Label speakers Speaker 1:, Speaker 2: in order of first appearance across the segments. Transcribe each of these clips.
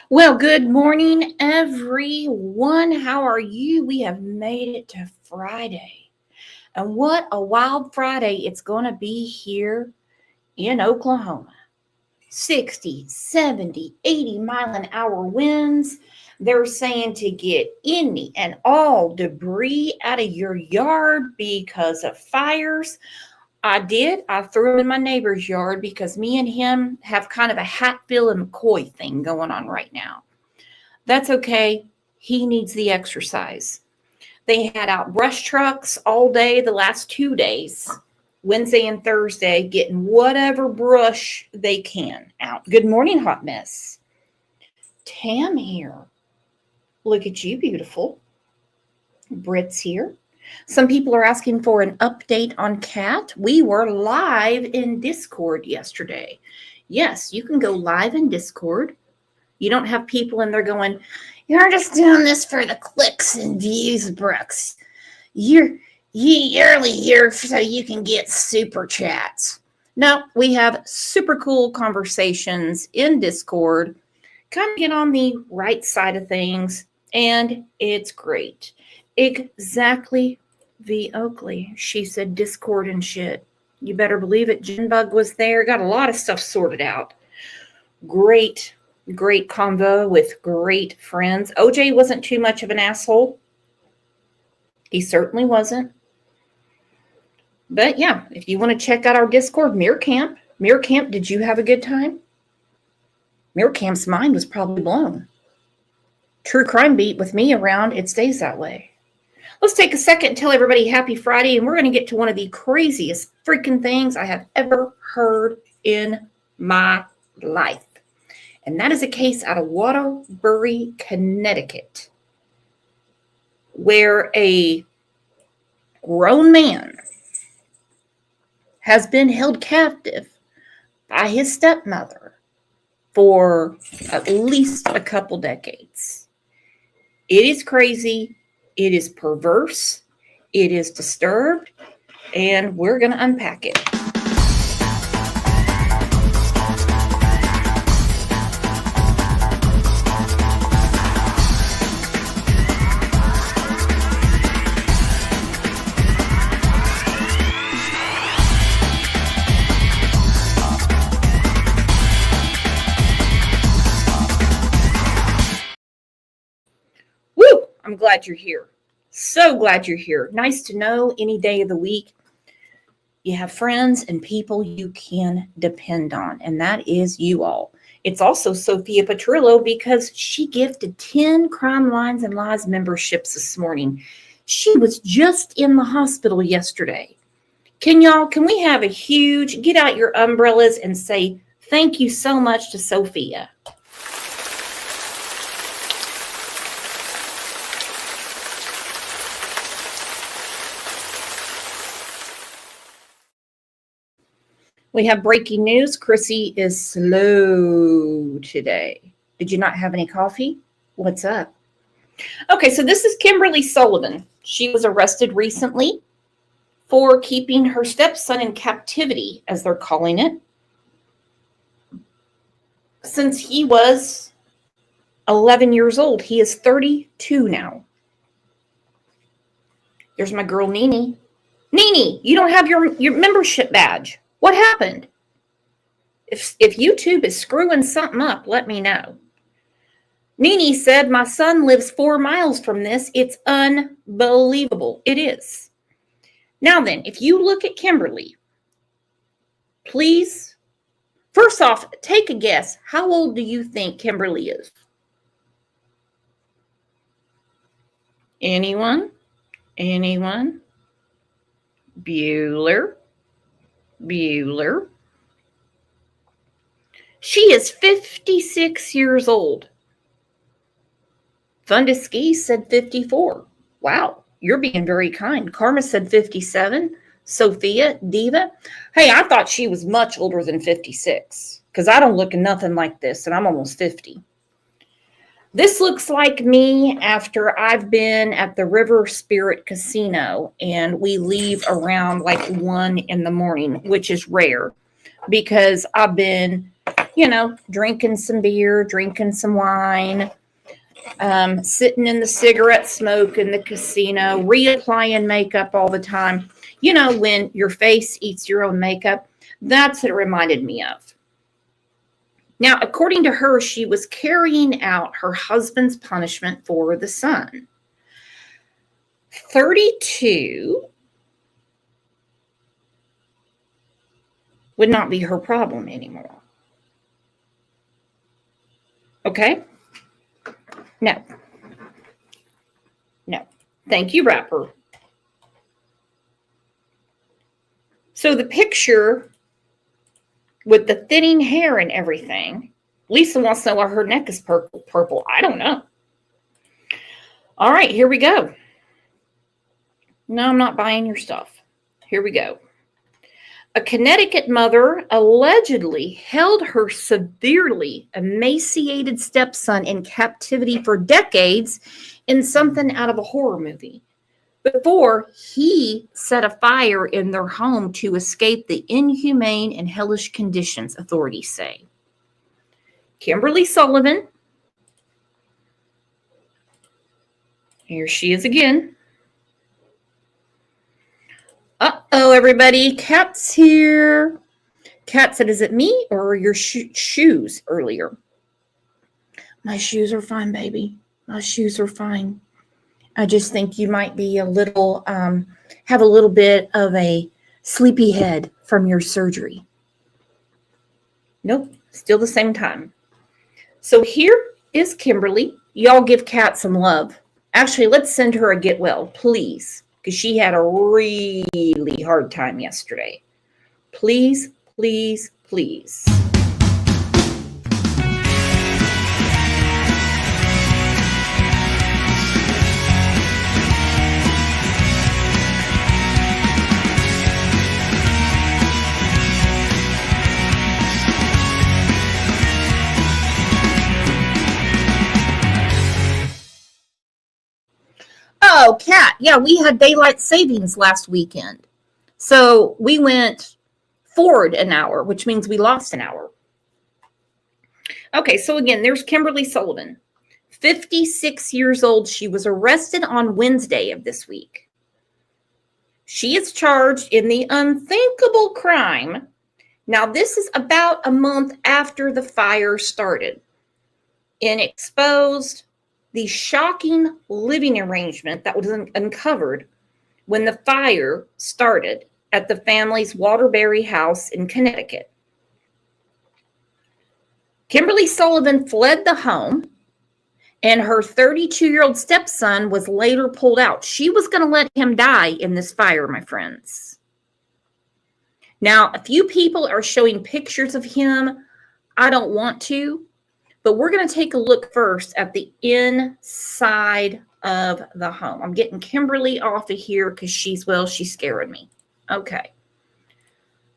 Speaker 1: Well, good morning, everyone. How are you? We have made it to Friday. And what a wild Friday it's going to be here in Oklahoma. 60, 70, 80-mile-an-hour winds. They're saying to get any and all debris out of your yard because of fires. I did. I threw him in my neighbor's yard because me and him have kind of a Hatfield and McCoy thing going on right now. That's okay. He needs the exercise. They had out brush trucks all day the last 2 days, Wednesday and Thursday, getting whatever brush they can out. Good morning, hot mess. Tam here. Look at you, beautiful. Brit's here. Some people are asking for an update on Cat. We were live in Discord yesterday. Yes, you can go live in Discord. You don't have people in there going, "You're just doing this for the clicks and views, Brooks. You're early here so you can get super chats." No, we have super cool conversations in Discord. Kind of get on the right side of things, and it's great. Exactly, V. Oakley. She said Discord and shit. You better believe it. Jinbug was there. Got a lot of stuff sorted out. Great convo with great friends. OJ wasn't too much of an asshole. He certainly wasn't. But yeah, if you want to check out our Discord, Mirror Camp, did you have a good time? Mirror Camp's mind was probably blown. True Crime Beat with me around, it stays that way. Let's take a second and tell everybody happy Friday, and we're going to get to one of the craziest freaking things I have ever heard in my life. And that is a case out of Waterbury, Connecticut, where a grown man has been held captive by his stepmother for at least a couple decades. It is crazy. It is perverse. It is disturbed. And we're going to unpack it. I'm glad you're here. So glad you're here. Nice to know any day of the week you have friends and people you can depend on, and that is you all. It's also Sophia Petrillo because she gifted 10 Crime Lines and Lies memberships this morning. She was just in the hospital yesterday. Can we have a huge, get out your umbrellas and say thank you so much to Sophia. We have breaking news. Chrissy is slow today. Did you not have any coffee? What's up? Okay, so this is Kimberly Sullivan. She was arrested recently for keeping her stepson in captivity, as they're calling it, since he was 11 years old. He is 32 now. There's my girl, Nene. Nene, you don't have your membership badge. What happened? If YouTube is screwing something up, let me know. Nene said, my son lives 4 miles from this. It's unbelievable. It is. Now then, if you look at Kimberly, please, first off, take a guess. How old do you think Kimberly is? Anyone? Bueller. She is 56 years old. Fundaski said 54. Wow, you're being very kind. Karma said 57. Sophia, Diva. Hey, I thought she was much older than 56 because I don't look nothing like this, and I'm almost 50. This looks like me after I've been at the River Spirit Casino, and we leave around like 1 in the morning, which is rare because I've been drinking some beer, drinking some wine, sitting in the cigarette smoke in the casino, reapplying makeup all the time. When your face eats your own makeup, that's what it reminded me of. Now, according to her, she was carrying out her husband's punishment for the son. 32 would not be her problem anymore. Okay? No. Thank you, rapper. So the picture with the thinning hair and everything, Lisa wants to know why her neck is purple. I don't know. All right, here we go. No, I'm not buying your stuff. Here we go. A Connecticut mother allegedly held her severely emaciated stepson in captivity for decades in something out of a horror movie before he set a fire in their home to escape the inhumane and hellish conditions, authorities say. Kimberly Sullivan, here she is again. Uh-oh, everybody. Kat's here. Kat said, is it me or your shoes earlier? My shoes are fine, baby. My shoes are fine. I just think you might be have a little bit of a sleepy head from your surgery. Nope, still the same time. So here is Kimberly. Y'all give Kat some love. Actually, let's send her a get well, please. Because she had a really hard time yesterday. Please, please, please. Oh, Kat, yeah, we had daylight savings last weekend. So we went forward an hour, which means we lost an hour. Okay, so again, there's Kimberly Sullivan, 56 years old. She was arrested on Wednesday of this week. She is charged in the unthinkable crime. Now, this is about a month after the fire started, and exposed the shocking living arrangement that was uncovered when the fire started at the family's Waterbury house in Connecticut. Kimberly Sullivan fled the home, and her 32-year-old stepson was later pulled out. She was going to let him die in this fire, my friends. Now, a few people are showing pictures of him. I don't want to. But we're going to take a look first at the inside of the home. I'm getting Kimberly off of here because she's scaring me. Okay.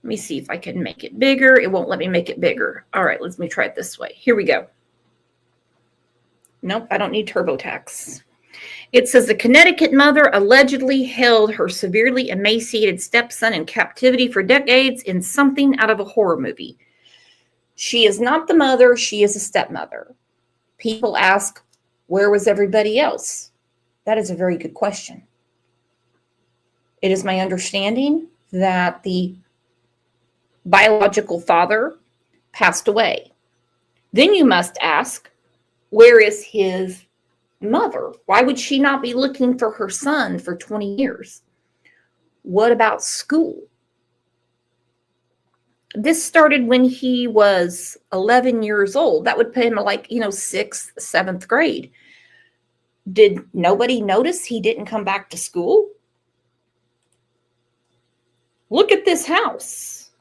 Speaker 1: Let me see if I can make it bigger. It won't let me make it bigger. All right, let me try it this way. Here we go. Nope, I don't need TurboTax. It says the Connecticut mother allegedly held her severely emaciated stepson in captivity for decades in something out of a horror movie. She is not the mother. She is a stepmother. People ask, where was everybody else? That is a very good question. It is my understanding that the biological father passed away. Then you must ask, where is his mother? Why would she not be looking for her son for 20 years? What about school? This started when he was 11 years old. That would put him like, 6th, 7th grade. Did nobody notice he didn't come back to school? Look at this house.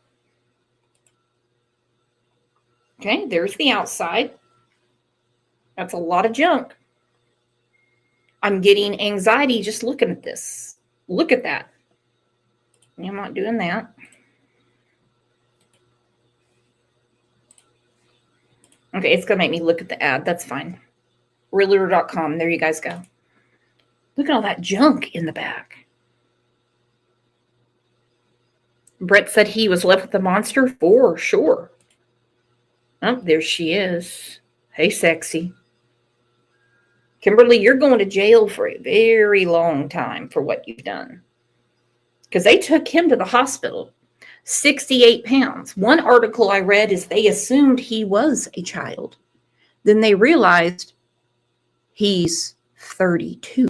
Speaker 1: Okay, there's the outside. That's a lot of junk. I'm getting anxiety just looking at this. Look at that. I'm not doing that. Okay, it's going to make me look at the ad. That's fine. Realtor.com. There you guys go. Look at all that junk in the back. Brett said he was left with the monster for sure. Oh, there she is. Hey, sexy. Kimberly, you're going to jail for a very long time for what you've done. Because they took him to the hospital. 68 pounds. One article I read is they assumed he was a child. Then they realized he's 32.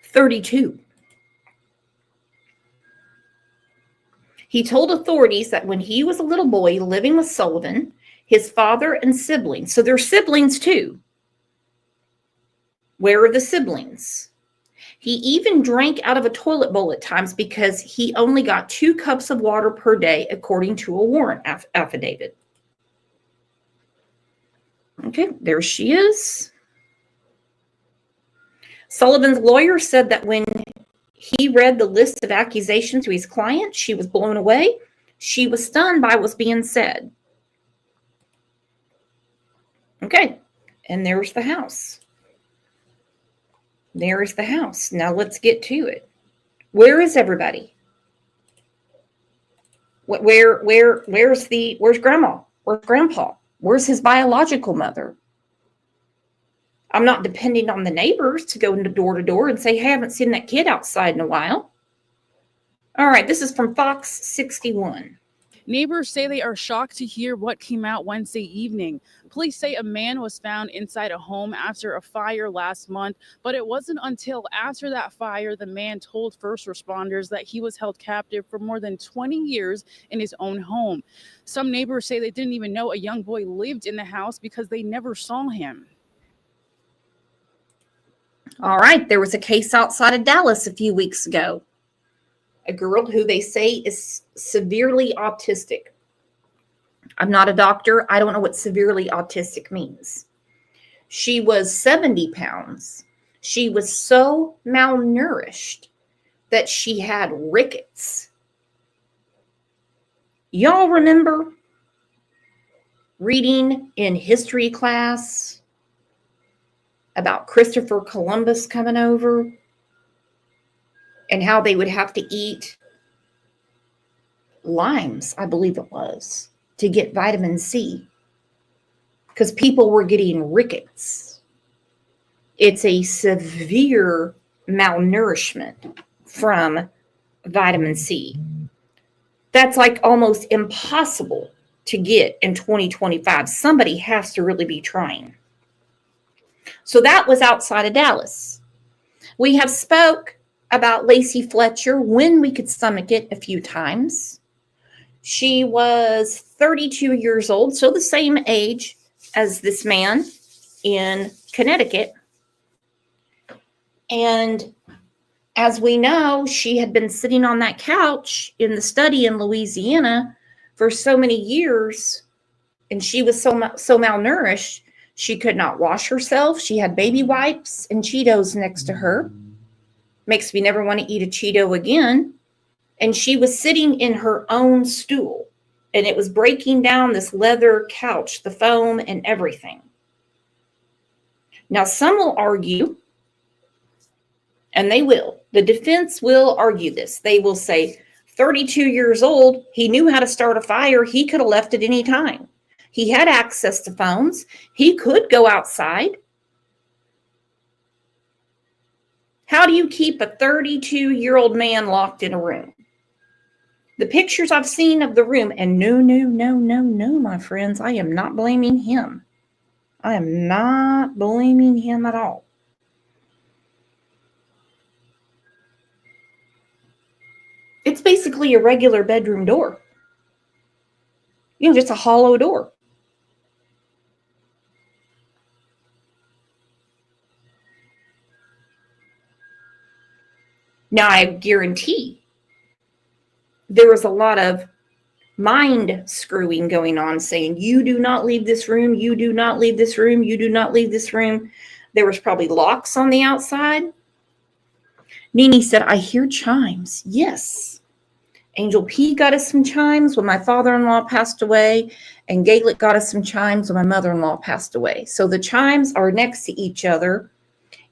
Speaker 1: 32. He told authorities that when he was a little boy living with Sullivan, his father and siblings, so they're siblings too. Where are the siblings? He even drank out of a toilet bowl at times because he only got 2 cups of water per day, according to a warrant affidavit. Okay, there she is. Sullivan's lawyer said that when he read the list of accusations to his client, she was blown away. She was stunned by what was being said. Okay, and there's the house. There's the house. Now let's get to it. Where is everybody? Where's Grandma? Where's Grandpa? Where's his biological mother? I'm not depending on the neighbors to go into door to door and say, hey, I haven't seen that kid outside in a while. All right, this is from Fox 61.
Speaker 2: Neighbors say they are shocked to hear what came out Wednesday evening. Police say a man was found inside a home after a fire last month, but it wasn't until after that fire the man told first responders that he was held captive for more than 20 years in his own home. Some neighbors say they didn't even know a young boy lived in the house because they never saw him.
Speaker 1: All right, there was a case outside of Dallas a few weeks ago. A girl who they say is severely autistic. I'm not a doctor. I don't know what severely autistic means. She was 70 pounds. She was so malnourished that she had rickets. Y'all remember reading in history class about Christopher Columbus coming over and how they would have to eat limes, I believe it was, to get vitamin C because people were getting rickets. It's a severe malnourishment from vitamin C. That's like almost impossible to get in 2025. Somebody has to really be trying. So that was outside of Dallas. We have spoke about Lacey Fletcher when we could stomach it a few times. She was 32 years old, so the same age as this man in Connecticut. And as we know, she had been sitting on that couch in the study in Louisiana for so many years, and she was so malnourished, she could not wash herself. She had baby wipes and Cheetos next to her. Makes me never want to eat a Cheeto again. And she was sitting in her own stool, and it was breaking down this leather couch, the foam and everything. Now, some will argue, and they will, the defense will argue this. They will say, 32 years old, he knew how to start a fire. He could have left at any time. He had access to phones. He could go outside. How do you keep a 32-year-old man locked in a room? The pictures I've seen of the room, and no, my friends, I am not blaming him. I am not blaming him at all. It's basically a regular bedroom door. Just a hollow door. Now, I guarantee there was a lot of mind screwing going on saying, you do not leave this room, you do not leave this room, you do not leave this room. There was probably locks on the outside. Nene said, I hear chimes. Yes. Angel P got us some chimes when my father-in-law passed away, and Gaelic got us some chimes when my mother-in-law passed away. So the chimes are next to each other.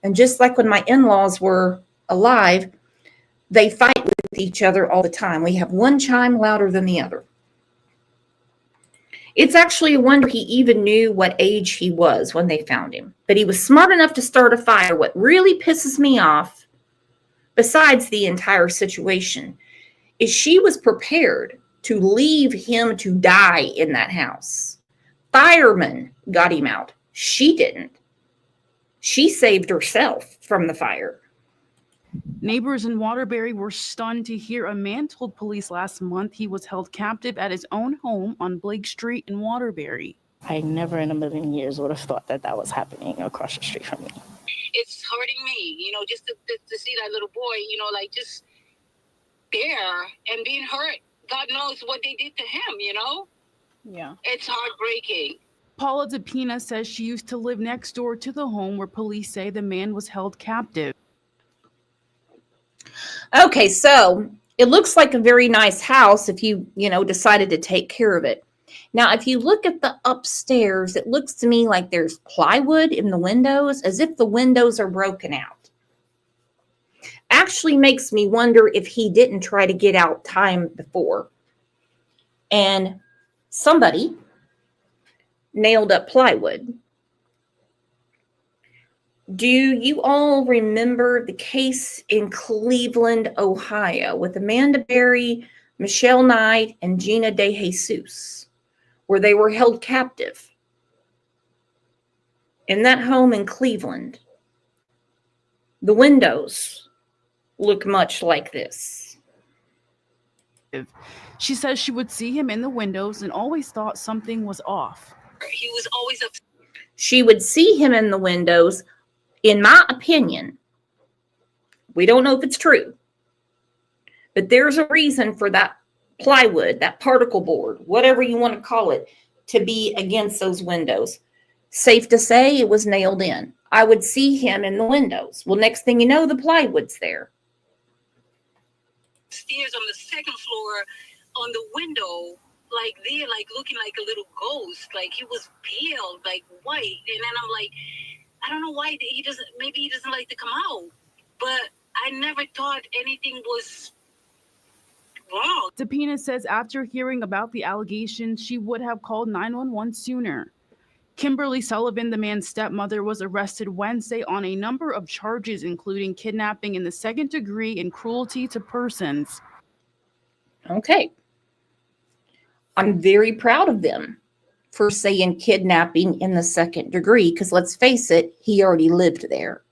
Speaker 1: And just like when my in-laws were alive, They fight with each other all the time. We have one chime louder than the other. It's actually a wonder he even knew what age he was when they found him. But he was smart enough to start a fire. What really pisses me off, besides the entire situation, is she was prepared to leave him to die in that house. Firemen got him out. She didn't. She saved herself from the fire.
Speaker 2: Neighbors in Waterbury were stunned to hear a man told police last month he was held captive at his own home on Blake Street in Waterbury.
Speaker 3: I never in a million years would have thought that that was happening across the street from me.
Speaker 4: It's hurting me, just to see that little boy, like just there and being hurt. God knows what they did to him,
Speaker 3: Yeah.
Speaker 4: It's heartbreaking.
Speaker 2: Paula DePina says she used to live next door to the home where police say the man was held captive.
Speaker 1: Okay, so it looks like a very nice house if you decided to take care of it. Now, if you look at the upstairs, it looks to me like there's plywood in the windows, as if the windows are broken out. Actually makes me wonder if he didn't try to get out time before. And somebody nailed up plywood. Do you all remember the case in Cleveland, Ohio, with Amanda Berry, Michelle Knight, and Gina De Jesus, where they were held captive in that home in Cleveland? The windows look much like this.
Speaker 2: She says she would see him in the windows and always thought something was off.
Speaker 4: He was always upset.
Speaker 1: She would see him in the windows. In my opinion, we don't know if it's true, but there's a reason for that plywood, that particle board, whatever you want to call it, to be against those windows. Safe to say it was nailed in. I would see him in the windows. Well, next thing you know, the plywood's there.
Speaker 4: Stairs on the second floor, on the window, like there, like looking like a little ghost. Like he was pale, like white. And then I'm like, I don't know why maybe he doesn't like to come out. But I never thought anything was wrong.
Speaker 2: DePina says after hearing about the allegations, she would have called 911 sooner. Kimberly Sullivan, the man's stepmother, was arrested Wednesday on a number of charges, including kidnapping in the second degree and cruelty to persons.
Speaker 1: Okay. I'm very proud of them for saying kidnapping in the second degree, because let's face it, he already lived there.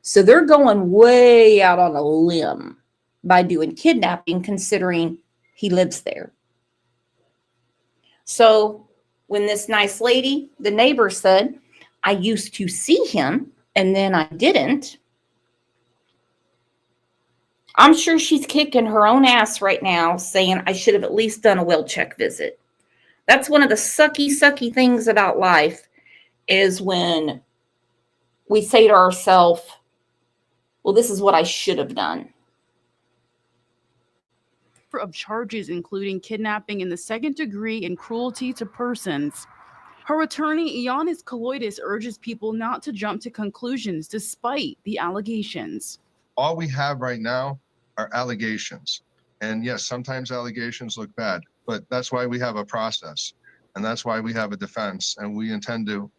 Speaker 1: So they're going way out on a limb by doing kidnapping, considering he lives there. So when this nice lady, the neighbor, said, I used to see him and then I didn't, I'm sure she's kicking her own ass right now saying I should have at least done a well check visit. That's one of the sucky things about life, is when we say to ourselves, well, this is what I should have done.
Speaker 2: Of charges, including kidnapping in the second degree and cruelty to persons. Her attorney, Ioannis Kaloidis, urges people not to jump to conclusions despite the allegations.
Speaker 5: All we have right now are allegations. And yes, sometimes allegations look bad, but that's why we have a process. And that's why we have a defense. And we intend to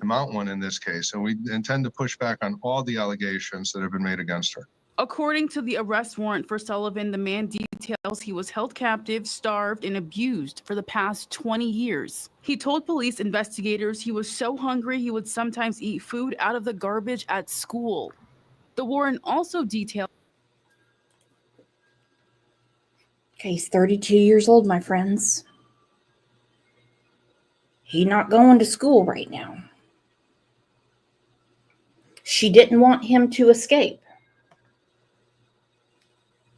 Speaker 5: mount one in this case. And we intend to push back on all the allegations that have been made against her.
Speaker 2: According to the arrest warrant for Sullivan, the man details he was held captive, starved, and abused for the past 20 years. He told police investigators he was so hungry he would sometimes eat food out of the garbage at school. The warrant also detailed.
Speaker 1: Okay, he's 32 years old, my friends. He's not going to school right now. She didn't want him to escape.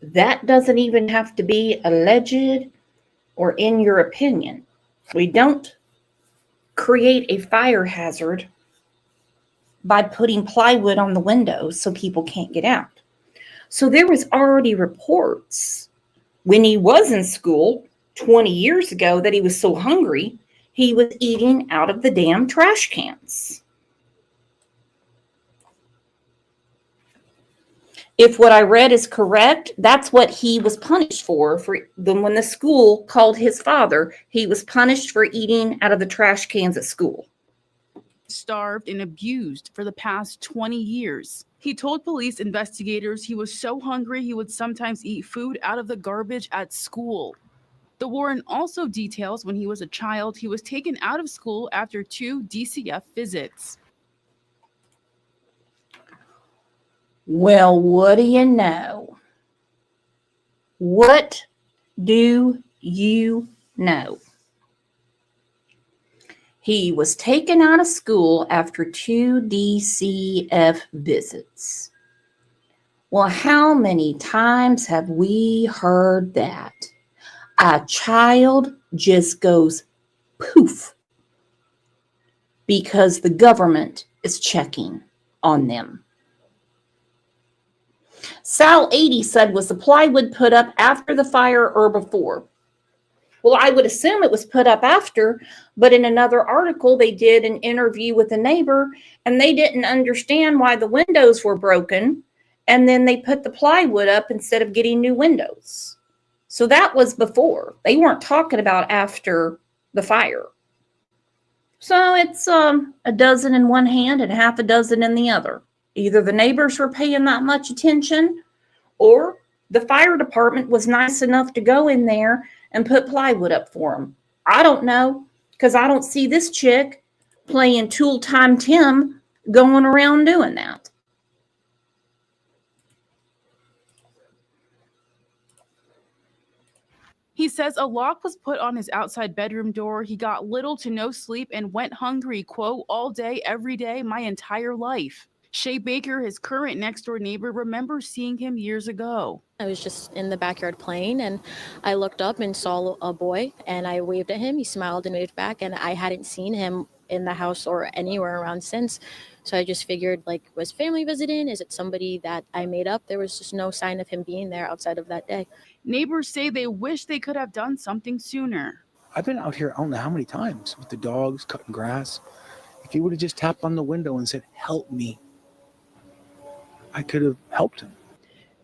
Speaker 1: That doesn't even have to be alleged or in your opinion. We don't create a fire hazard by putting plywood on the windows so people can't get out. So there was already reports when he was in school 20 years ago that he was so hungry he was eating out of the damn trash cans. If what I read is correct, that's what he was punished for when the school called his father. He was punished for eating out of the trash cans at school.
Speaker 2: Starved and abused for the past 20 years. He told police investigators he was so hungry he would sometimes eat food out of the garbage at school. The warrant also details when he was a child, he was taken out of school after 2 DCF visits.
Speaker 1: Well, what do you know? What do you know? He was taken out of school after 2 DCF visits. Well, how many times have we heard that? A child just goes poof because the government is checking on them. Sal 80 said, was the plywood put up after the fire or before? Well, I would assume it was put up after, but in another article, they did an interview with a neighbor and they didn't understand why the windows were broken. And then they put the plywood up instead of getting new windows. So that was before. They weren't talking about after the fire. So it's a dozen in one hand and half a dozen in the other. Either the neighbors were paying that much attention or the fire department was nice enough to go in there and put plywood up for them. I don't know, because I don't see this chick playing Tool Time Tim going around doing that.
Speaker 2: He says a lock was put on his outside bedroom door. He got little to no sleep and went hungry, quote, all day, every day, my entire life. Shay Baker, his current next-door neighbor, remembers seeing him years ago.
Speaker 6: I was just in the backyard playing, and I looked up and saw a boy, and I waved at him. He smiled and waved back, and I hadn't seen him in the house or anywhere around since. So I just figured, like, was family visiting? Is it somebody that I made up? There was just no sign of him being there outside of that day.
Speaker 2: Neighbors say they wish they could have done something sooner.
Speaker 7: I've been out here, I don't know how many times, with the dogs cutting grass. If he would have just tapped on the window and said, help me, I could have helped him.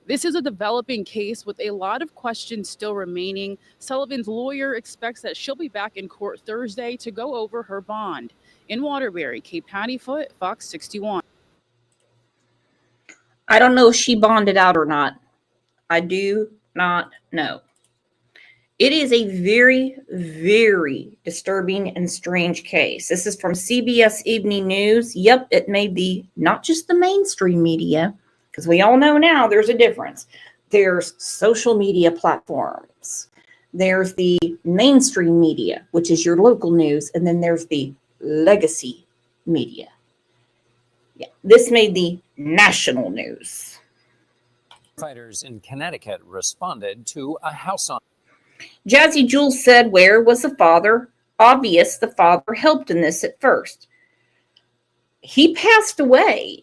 Speaker 2: This is a developing case with a lot of questions still remaining. Sullivan's lawyer expects that she'll be back in court Thursday to go over her bond. In Waterbury, Kate Pattyfoot, Fox 61.
Speaker 1: I don't know if she bonded out or not. I do not know. It is a very, very disturbing and strange case. This is from CBS Evening News. Yep, it made not just the mainstream media, because we all know now there's a difference. There's social media platforms. There's the mainstream media, which is your local news, and then there's the legacy media. Yeah, this made the national news.
Speaker 8: Firefighters in Connecticut responded to a house on.
Speaker 1: Jazzy Jules said, where was the father? Obvious the father helped in this at first. He passed away.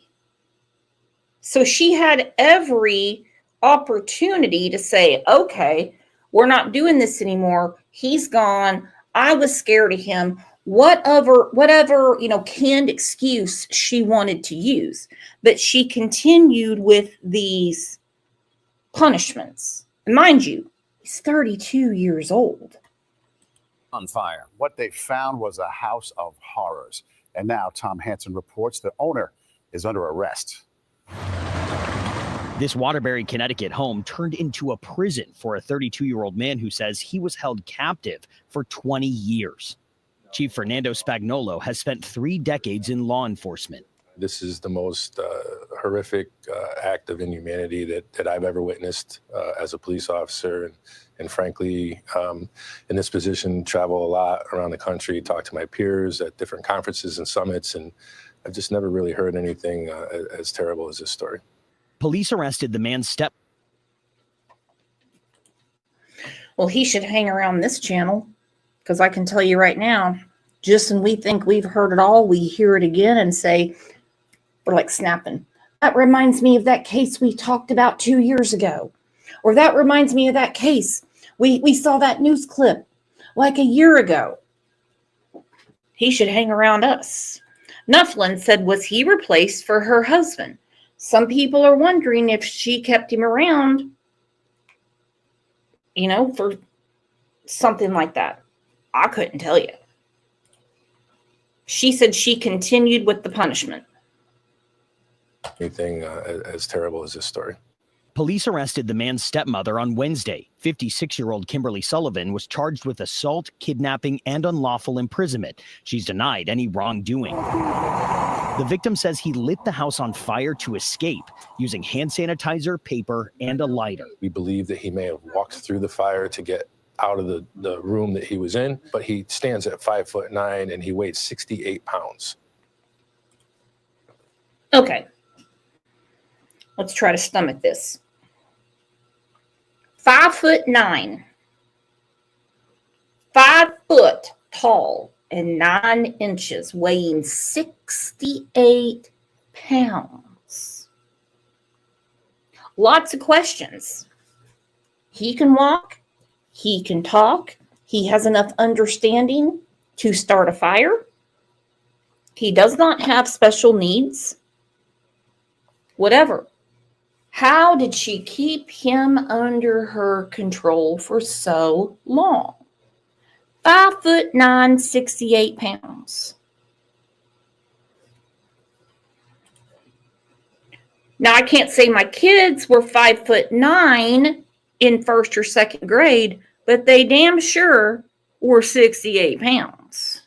Speaker 1: So she had every opportunity to say, okay, we're not doing this anymore. He's gone. I was scared of him. Whatever, canned excuse she wanted to use. But she continued with these punishments. And mind you, he's 32 years old.
Speaker 8: On fire.
Speaker 9: What they found was a house of horrors. And now Tom Hansen reports the owner is under arrest.
Speaker 10: This Waterbury, Connecticut home turned into a prison for a 32-year-old man who says he was held captive for 20 years. Chief Fernando Spagnolo has spent 3 decades in law enforcement.
Speaker 11: This is the most horrific act of inhumanity that I've ever witnessed as a police officer. And frankly, in this position, travel a lot around the country, talk to my peers at different conferences and summits, and I've just never really heard anything as terrible as this story.
Speaker 10: Police arrested the man's step.
Speaker 1: Well, he should hang around this channel, because I can tell you right now, just when we think we've heard it all, we hear it again and say, we're like snapping. That reminds me of that case we talked about 2 years ago. Or that reminds me of that case. We saw that news clip like a year ago. He should hang around us. Nufflin said, was he replaced for her husband? Some people are wondering if she kept him around, for something like that. I couldn't tell you. She said she continued with the punishment.
Speaker 11: Anything as terrible as this story.
Speaker 10: Police arrested the man's stepmother on Wednesday. 56-year-old Kimberly Sullivan was charged with assault, kidnapping, and unlawful imprisonment. She's denied any wrongdoing. The victim says he lit the house on fire to escape using hand sanitizer, paper, and a lighter.
Speaker 11: We believe that he may have walked through the fire to get out of the room that he was in, but he stands at 5'9" and he weighs 68 pounds.
Speaker 1: Okay. Let's try to stomach this. 5'9", 5 foot tall and 9 inches, weighing 68 pounds. Lots of questions. He can walk. He can talk. He has enough understanding to start a fire. He does not have special needs. Whatever. How did she keep him under her control for so long? 5'9", 68 pounds. Now, I can't say my kids were 5'9" in first or second grade, but they damn sure were 68 pounds.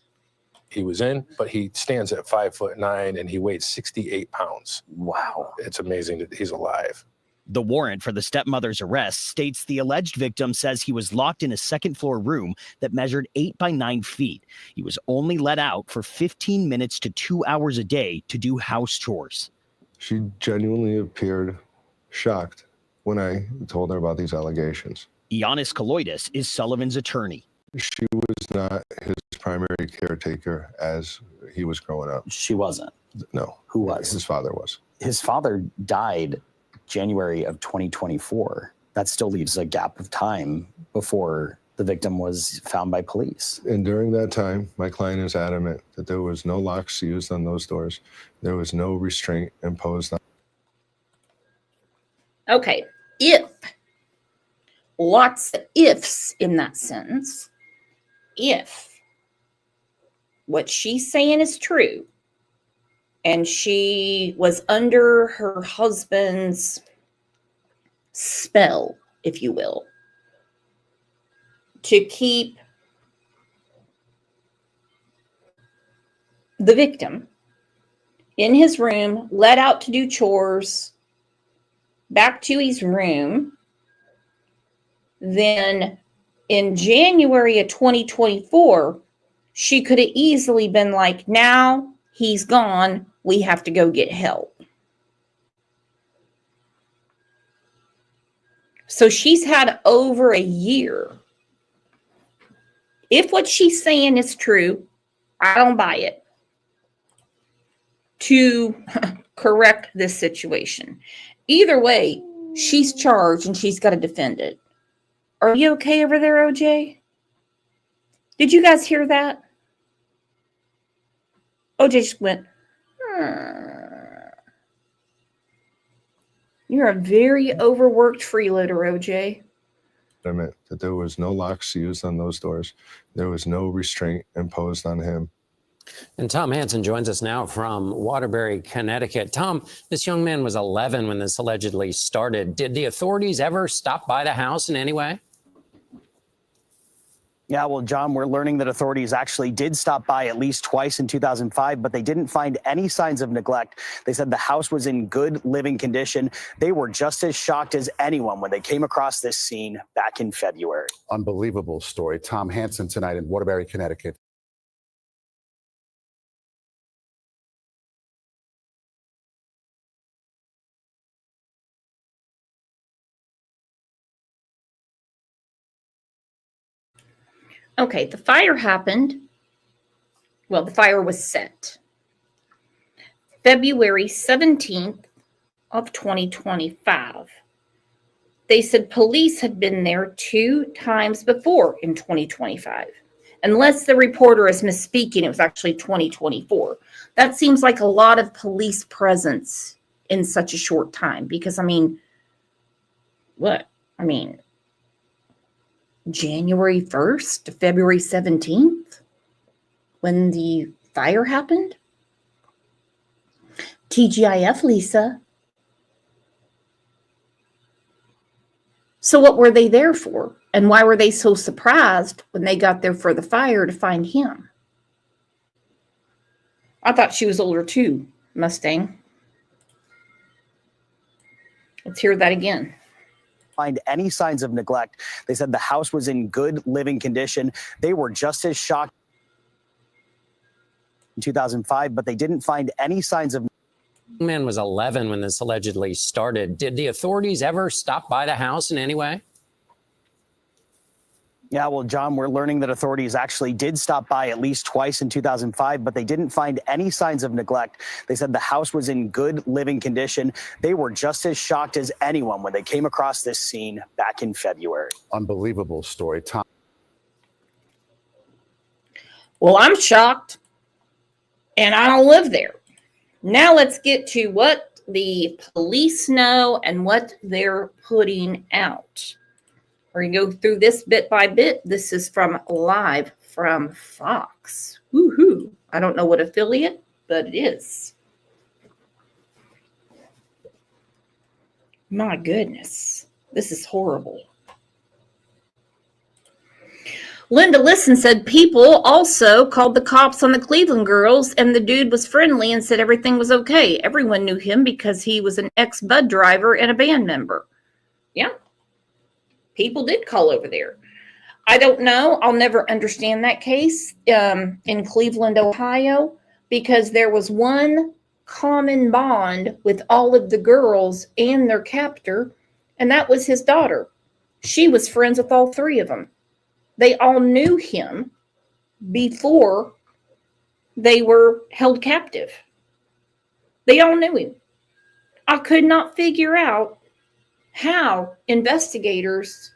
Speaker 11: He was in, but he stands at 5'9" and he weighs 68 pounds.
Speaker 10: Wow.
Speaker 11: It's amazing that he's alive.
Speaker 10: The warrant for the stepmother's arrest states the alleged victim says he was locked in a second-floor room that measured 8 by 9 feet. He was only let out for 15 minutes to 2 hours a day to do house chores.
Speaker 5: She genuinely appeared shocked when I told her about these allegations.
Speaker 10: Ioannis Kaloidis is Sullivan's attorney.
Speaker 5: She was not his primary caretaker as he was growing up.
Speaker 12: She wasn't?
Speaker 5: No.
Speaker 12: Who was?
Speaker 5: His father was.
Speaker 12: His father died January of 2024. That still leaves a gap of time before the victim was found by police.
Speaker 5: And during that time, my client is adamant that there was no locks used on those doors. There was no restraint imposed on.
Speaker 1: Okay, if, lots of ifs in that sentence, if what she's saying is true, and she was under her husband's spell, if you will, to keep the victim in his room, let out to do chores, back to his room, then in January of 2024, she could have easily been like, now he's gone, we have to go get help. So she's had over a year. If what she's saying is true, I don't buy it, to correct this situation. Either way, she's charged and she's got to defend it. Are you okay over there, OJ? Did you guys hear that? OJ just went, You're a very overworked freeloader, OJ.
Speaker 5: I meant that there was no locks used on those doors. There was no restraint imposed on him.
Speaker 13: And Tom Hansen joins us now from Waterbury, Connecticut. Tom, this young man was 11 when this allegedly started. Did the authorities ever stop by the house in any way?
Speaker 10: Yeah, well, John, we're learning that authorities actually did stop by at least twice in 2005, but they didn't find any signs of neglect. They said the house was in good living condition. They were just as shocked as anyone when they came across this scene back in February.
Speaker 9: Unbelievable story. Tom Hansen tonight in Waterbury, Connecticut.
Speaker 1: Okay, the fire happened. Well, the fire was set February 17th of 2025. They said police had been there 2 times before in 2025. Unless the reporter is misspeaking, it was actually 2024. That seems like a lot of police presence in such a short time. Because, I mean, what? I mean, January 1st to February 17th when the fire happened? TGIF, Lisa. So what were they there for? And why were they so surprised when they got there for the fire to find him? I thought she was older too, Mustang. Let's hear that again.
Speaker 12: Find any signs of neglect. They said the house was in good living condition. They were just as shocked in 2005, but they didn't find any signs of.
Speaker 13: The man was 11 when this allegedly started. Did the authorities ever stop by the house in any way?
Speaker 12: Yeah, well, John, we're learning that authorities actually did stop by at least twice in 2005, but they didn't find any signs of neglect. They said the house was in good living condition. They were just as shocked as anyone when they came across this scene back in February.
Speaker 9: Unbelievable story. Tom.
Speaker 1: Well, I'm shocked, and I don't live there. Now let's get to what the police know and what they're putting out. We're going to go through this bit by bit. This is from live from Fox. Woohoo. I don't know what affiliate, but it is. My goodness. This is horrible. Linda Listen said people also called the cops on the Cleveland girls, and the dude was friendly and said everything was okay. Everyone knew him because he was an ex-Bud driver and a band member. Yeah. People did call over there. I don't know. I'll never understand that case in Cleveland, Ohio, because there was one common bond with all of the girls and their captor, and that was his daughter. She was friends with all three of them. They all knew him before they were held captive. They all knew him. I could not figure out how investigators,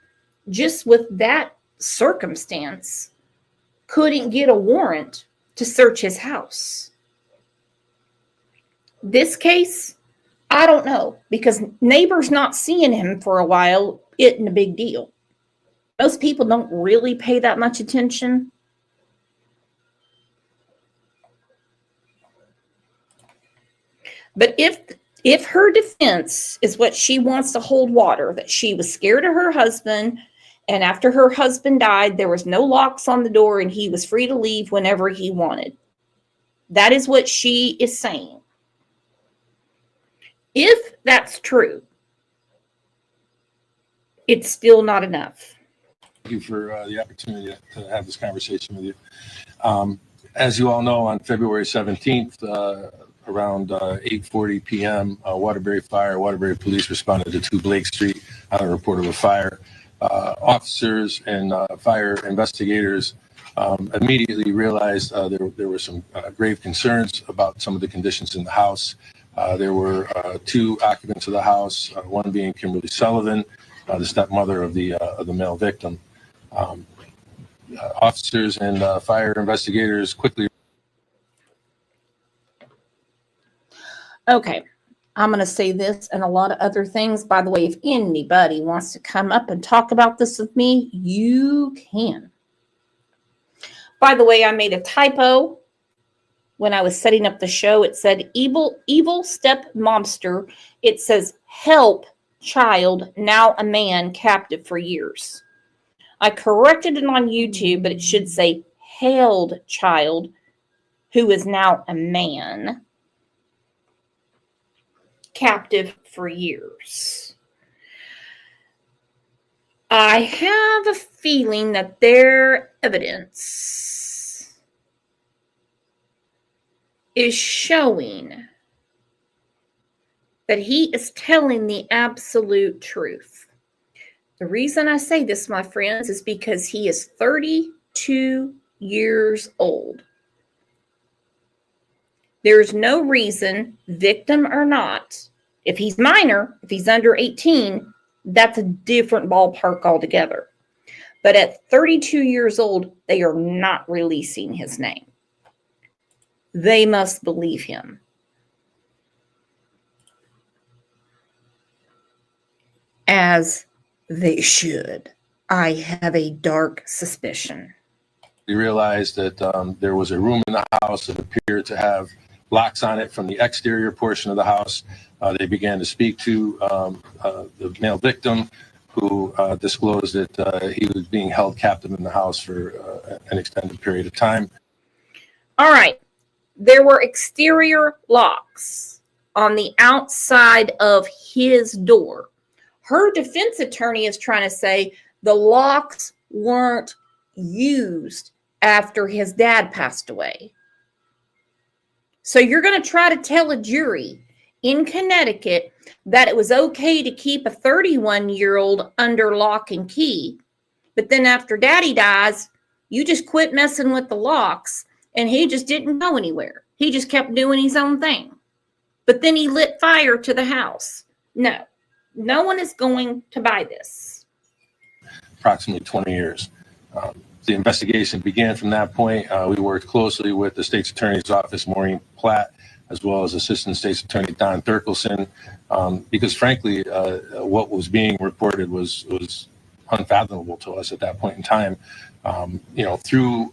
Speaker 1: just with that circumstance, couldn't get a warrant to search his house. This case, I don't know, because neighbors not seeing him for a while isn't a big deal. Most people don't really pay that much attention. But if her defense is what she wants to hold water, that she was scared of her husband, and after her husband died, there was no locks on the door and he was free to leave whenever he wanted. That is what she is saying. If that's true, it's still not enough.
Speaker 11: Thank you for the opportunity to have this conversation with you. As you all know, on February 17th, around 8:40 p.m., Waterbury police responded to 2 Blake Street on a report of a fire. Officers and fire investigators immediately realized there were some grave concerns about some of the conditions in the house. There were 2 occupants of the house, one being Kimberly Sullivan, the stepmother of the male victim. Officers and fire investigators quickly.
Speaker 1: Okay, I'm going to say this and a lot of other things. By the way, if anybody wants to come up and talk about this with me, you can. By the way, I made a typo when I was setting up the show. It said evil step momster. It says help child, now a man, captive for years. I corrected it on YouTube, but it should say held child, who is now a man, captive for years. I have a feeling that their evidence is showing that he is telling the absolute truth. The reason I say this, my friends, is because he is 32 years old. There's no reason, victim or not, if he's minor, if he's under 18, that's a different ballpark altogether. But at 32 years old, they are not releasing his name. They must believe him. as they should. I have a dark suspicion.
Speaker 11: We realized that there was a room in the house that appeared to have locks on it from the exterior portion of the house. They began to speak to the male victim, who disclosed that he was being held captive in the house for an extended period of time.
Speaker 1: All right. There were exterior locks on the outside of his door. Her defense attorney is trying to say the locks weren't used after his dad passed away. So you're going to try to tell a jury in Connecticut that it was okay to keep a 31-year-old under lock and key, but then after daddy dies, you just quit messing with the locks and he just didn't go anywhere. He just kept doing his own thing. But then he lit fire to the house. No, no one is going to buy this.
Speaker 11: Approximately 20 years. The investigation began from that point. We worked closely with the state's attorney's office, Maureen Platt, as well as Assistant State's Attorney Don Thurkelson, because frankly, what was being reported was unfathomable to us at that point in time. Through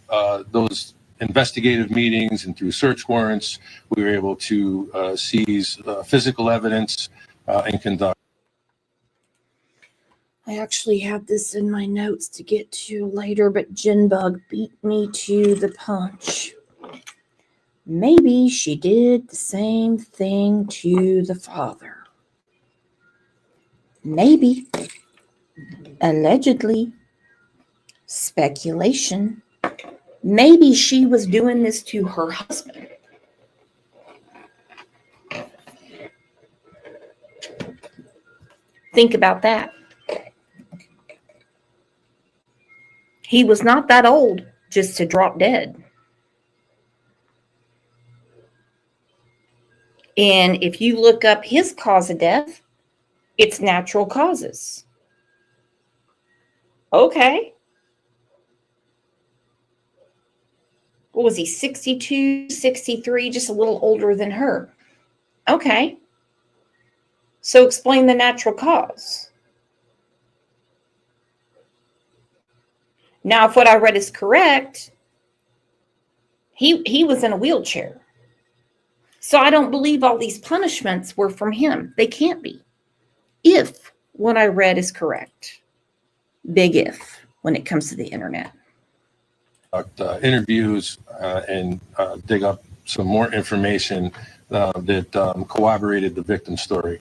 Speaker 11: those investigative meetings and through search warrants, we were able to seize physical evidence and conduct.
Speaker 1: I actually have this in my notes to get to later, but Jinbug beat me to the punch. Maybe she did the same thing to the father. Maybe. Allegedly. Speculation. Maybe she was doing this to her husband. Think about that. He was not that old just to drop dead. And if you look up his cause of death, it's natural causes. Okay. What was he, 62, 63, just a little older than her? Okay. So explain the natural cause. Now, if what I read is correct, he was in a wheelchair. So I don't believe all these punishments were from him. They can't be. If what I read is correct. Big if when it comes to the internet.
Speaker 11: Interviews and dig up some more information that corroborated the victim's story.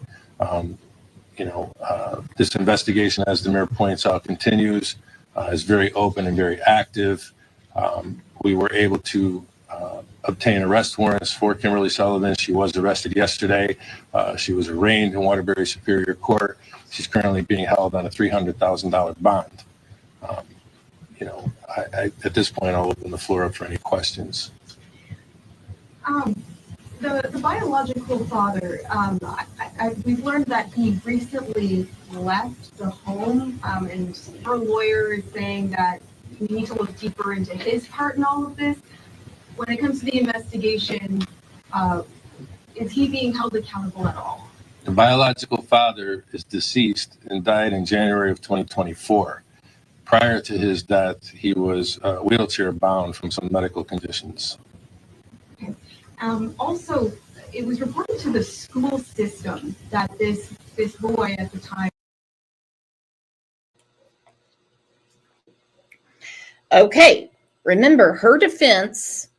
Speaker 11: This investigation, as the mayor points out, continues, is very open and very active. We were able to obtain arrest warrants for Kimberly Sullivan. She was arrested yesterday. She was arraigned in Waterbury Superior Court. She's currently being held on a $300,000 bond. At this point, I'll open the floor up for any questions.
Speaker 14: The biological father, we've learned that he recently left the home, and her lawyer is saying that we need to look deeper into his part in all of this. When it comes to the investigation, is he being held accountable at all?
Speaker 11: The biological father is deceased and died in January of 2024. Prior to his death, he was wheelchair bound from some medical conditions.
Speaker 14: Okay. Also, it was reported to the school system that this boy at the time.
Speaker 1: Okay, remember her defense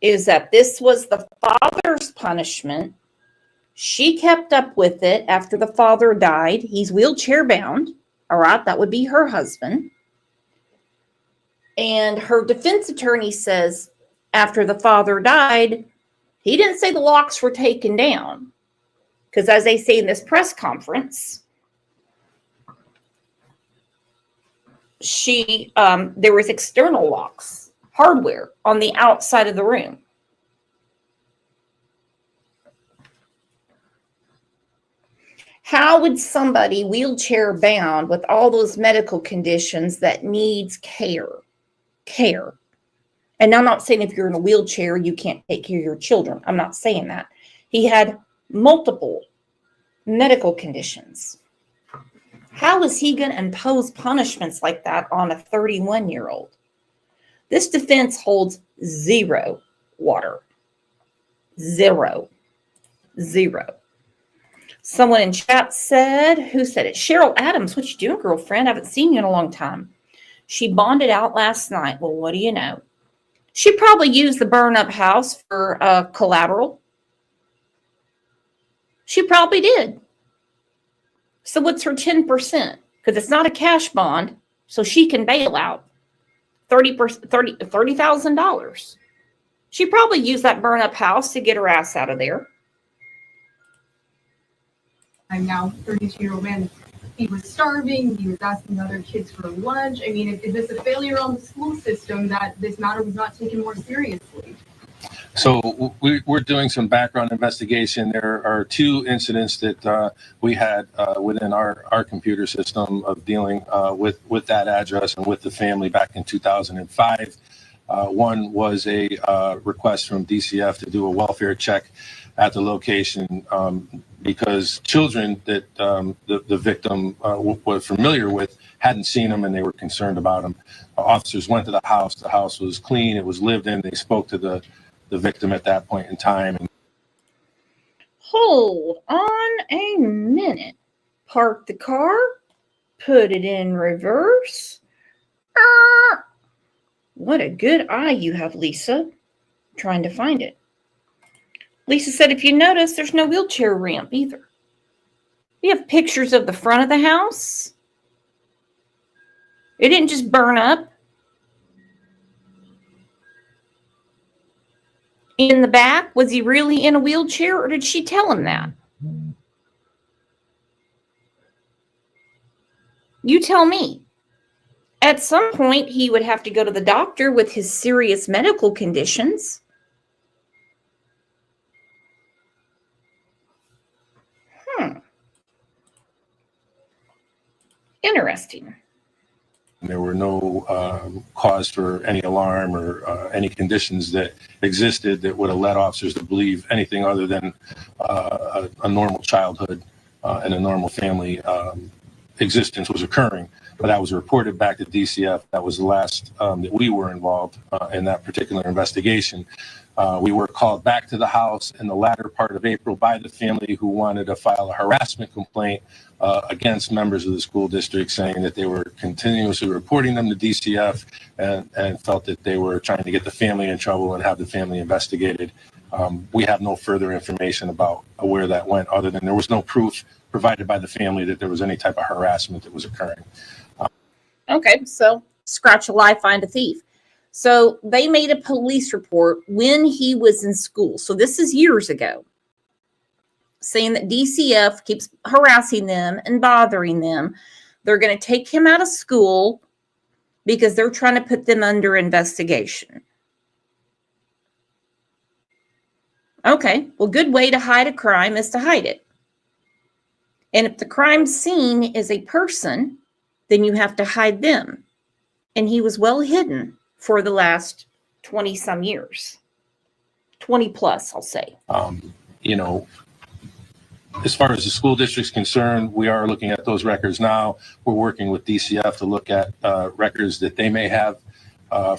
Speaker 1: is that this was the father's punishment. She kept up with it after the father died. He's wheelchair bound. All right, that would be her husband. And her defense attorney says after the father died, he didn't say the locks were taken down. Because as they say in this press conference, there was external locks, hardware on the outside of the room. How would somebody wheelchair bound with all those medical conditions that needs care? And I'm not saying if you're in a wheelchair, you can't take care of your children. I'm not saying that. He had multiple medical conditions. How is he going to impose punishments like that on a 31-year-old? This defense holds zero water. Zero. Someone in chat said, who said it? Cheryl Adams, what you doing, girlfriend? I haven't seen you in a long time. She bonded out last night. Well, what do you know? She probably used the burn-up house for collateral. She probably did. So what's her 10%? Because it's not a cash bond, so she can bail out $30,000. She probably used that burn-up house to get her ass out of there.
Speaker 14: I'm now 32-year-old man. He was starving. He was asking other kids for lunch. I mean, is this a failure on the school system that this matter was not taken more seriously?
Speaker 11: So we're doing some background investigation. There are 2 incidents that we had within our computer system of dealing with that address and with the family back in 2005. One was a request from DCF to do a welfare check at the location because children that the victim was familiar with hadn't seen him and they were concerned about him. Officers went to the house. The house was clean. It was lived in. They spoke to the victim at that point in time.
Speaker 1: Hold on a minute. Park the car. Put it in reverse. What a good eye you have, Lisa. Trying to find it. Lisa said, if you notice, there's no wheelchair ramp either. We have pictures of the front of the house. It didn't just burn up. In the back, was he really in a wheelchair, or did she tell him that? You tell me. At some point, he would have to go to the doctor with his serious medical conditions. Interesting.
Speaker 11: There were no cause for any alarm or any conditions that existed that would have led officers to believe anything other than a normal childhood and a normal family existence was occurring. But that was reported back to DCF. That was the last that we were involved in that particular investigation. We were called back to the house in the latter part of April by the family who wanted to file a harassment complaint against members of the school district, saying that they were continuously reporting them to DCF and felt that they were trying to get the family in trouble and have the family investigated. We have no further information about where that went, other than there was no proof provided by the family that there was any type of harassment that was occurring.
Speaker 1: Okay, so scratch a lie, find a thief. So they made a police report when he was in school. So this is years ago, saying that DCF keeps harassing them and bothering them. They're going to take him out of school because they're trying to put them under investigation. Okay, well, good way to hide a crime is to hide it. And if the crime scene is a person, then you have to hide them. And he was well hidden for the last 20 some years. 20 plus, I'll say.
Speaker 11: You know, as far as the school district's concerned, we are looking at those records now. We're working with DCF to look at records that they may have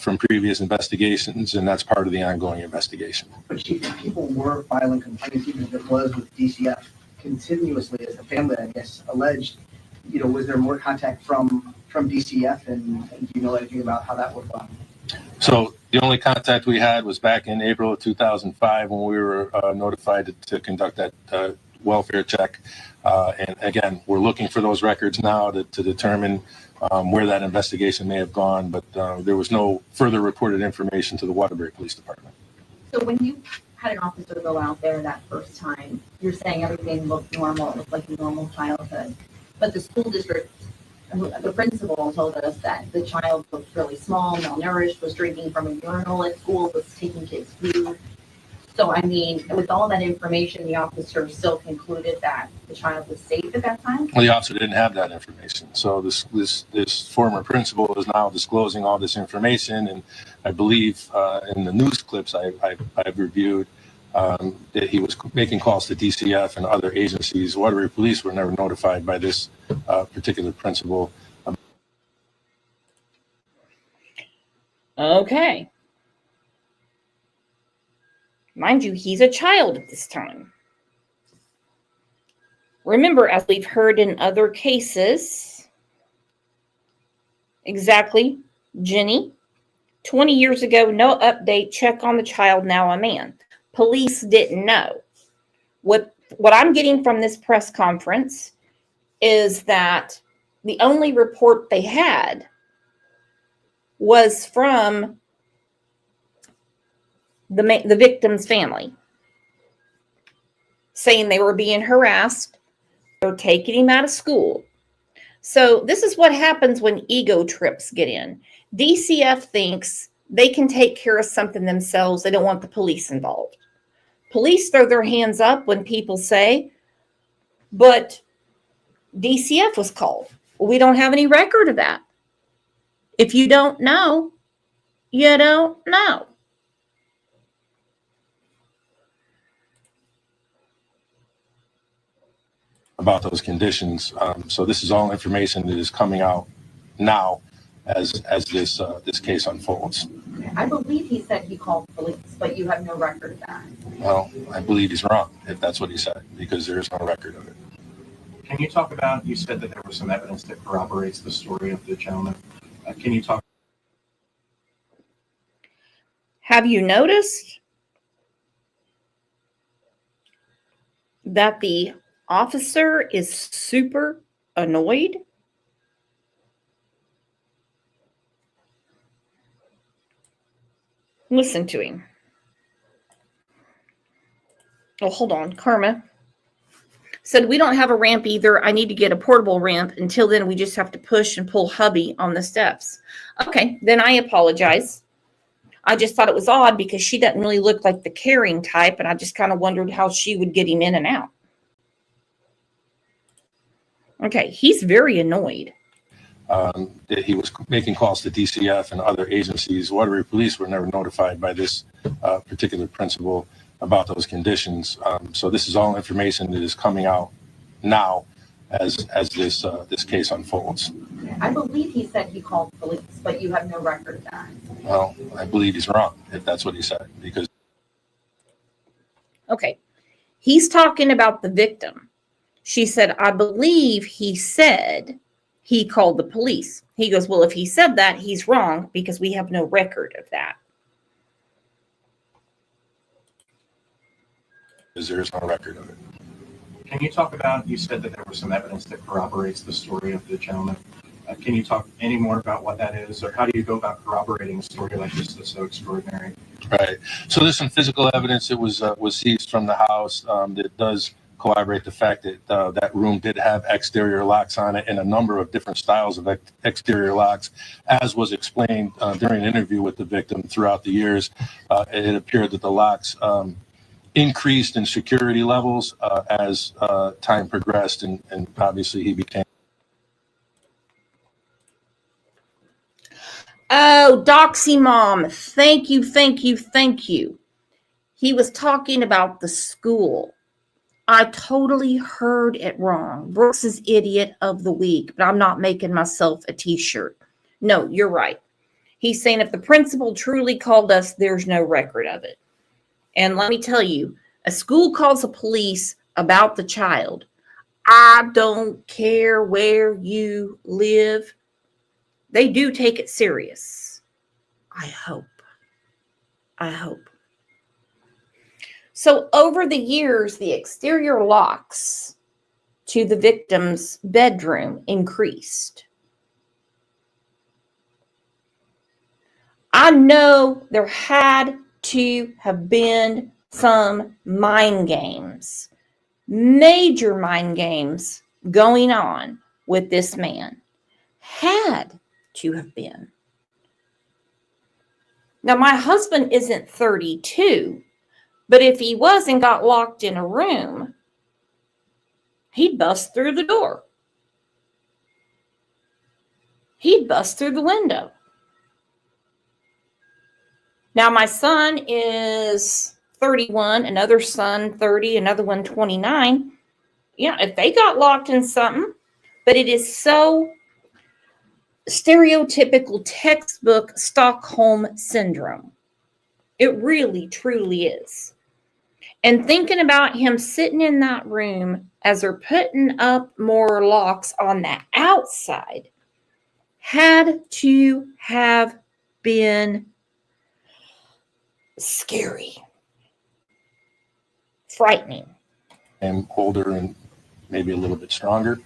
Speaker 11: from previous investigations, and that's part of the ongoing investigation.
Speaker 15: But Chief, people were filing complaints, even if it was with DCF continuously, as the family, I guess, alleged. You know, was there more contact from DCF, and do you know anything about how that worked out?
Speaker 11: So the only contact we had was back in April of 2005 when we were notified to conduct that welfare check. And again, we're looking for those records now to determine where that investigation may have gone, but there was no further reported information to the Waterbury Police Department.
Speaker 16: So when you had an officer go out there that first time, you're saying everything looked normal, it looked like a normal childhood, but the school district, the principal told us that the child looked really small, malnourished, was drinking from a urinal at school, was taking kids' food. So, I mean, with all that information, the officer still concluded that the child was safe at that time?
Speaker 11: Well, the officer didn't have that information. So this former principal is now disclosing all this information. And I believe in the news clips I've reviewed, that he was making calls to DCF and other agencies. Waterbury police were never notified by this particular principal.
Speaker 1: Okay. Mind you, he's a child at this time. Remember, as we've heard in other cases, exactly, Jenny, 20 years ago, no update, check on the child, now a man. Police didn't know. What I'm getting from this press conference is that the only report they had was from the victim's family, saying they were being harassed, they were taking him out of school. So this is what happens when ego trips get in. DCF thinks they can take care of something themselves. They don't want the police involved. Police throw their hands up when people say, but DCF was called. Well, we don't have any record of that. If you don't know, you don't know.
Speaker 11: About those conditions. So this is all information that is coming out now as this case unfolds.
Speaker 16: I believe he said he called police, but you have no record of that.
Speaker 11: Well, I believe he's wrong if that's what he said, because there is no record of it.
Speaker 17: Can you talk about, you said that there was some evidence that corroborates the story of the gentleman. Can you talk?
Speaker 1: Have you noticed that the officer is super annoyed? Listen to him. Oh, hold on. Karma said, we don't have a ramp either. I need to get a portable ramp. Until then, we just have to push and pull hubby on the steps. Okay, then I apologize. I just thought it was odd because she doesn't really look like the caring type, and I just kind of wondered how she would get him in and out. Okay, he's very annoyed.
Speaker 11: That he was making calls to DCF and other agencies. Waterbury police were never notified by this particular principal about those conditions. So this is all information that is coming out now as this case unfolds.
Speaker 16: I believe he said he called police, but you have no record of that.
Speaker 11: Well, I believe he's wrong if that's what he said, because.
Speaker 1: Okay, he's talking about the victim. She said, I believe he said he called the police. He goes, well, if he said that, he's wrong because we have no record of that.
Speaker 11: Because there is no record of it.
Speaker 17: Can you talk about, you said that there was some evidence that corroborates the story of the gentleman. Can you talk any more about what that is, or how do you go about corroborating a story like this that's so extraordinary?
Speaker 11: Right. So there's some physical evidence that was seized from the house that does corroborate the fact that that room did have exterior locks on it and a number of different styles of exterior locks, as was explained during an interview with the victim throughout the years. It appeared that the locks increased in security levels as time progressed, and obviously he became.
Speaker 1: Oh, Doxy Mom, thank you, thank you, thank you. He was talking about the school. I totally heard it wrong. Brooks is idiot of the week, but I'm not making myself a t-shirt. No, you're right. He's saying if the principal truly called us, there's no record of it. And let me tell you, a school calls the police about the child. I don't care where you live. They do take it serious. I hope. I hope. So over the years, the exterior locks to the victim's bedroom increased. I know there had to have been some mind games, major mind games going on with this man. Had to have been. Now, my husband isn't 32, but if he was and got locked in a room, he'd bust through the door. He'd bust through the window. Now, my son is 31, another son 30, another one 29. Yeah, if they got locked in something, but it is so stereotypical textbook Stockholm syndrome. It really, truly is. And thinking about him sitting in that room as they're putting up more locks on the outside had to have been scary, frightening.
Speaker 11: And older and maybe a little bit stronger.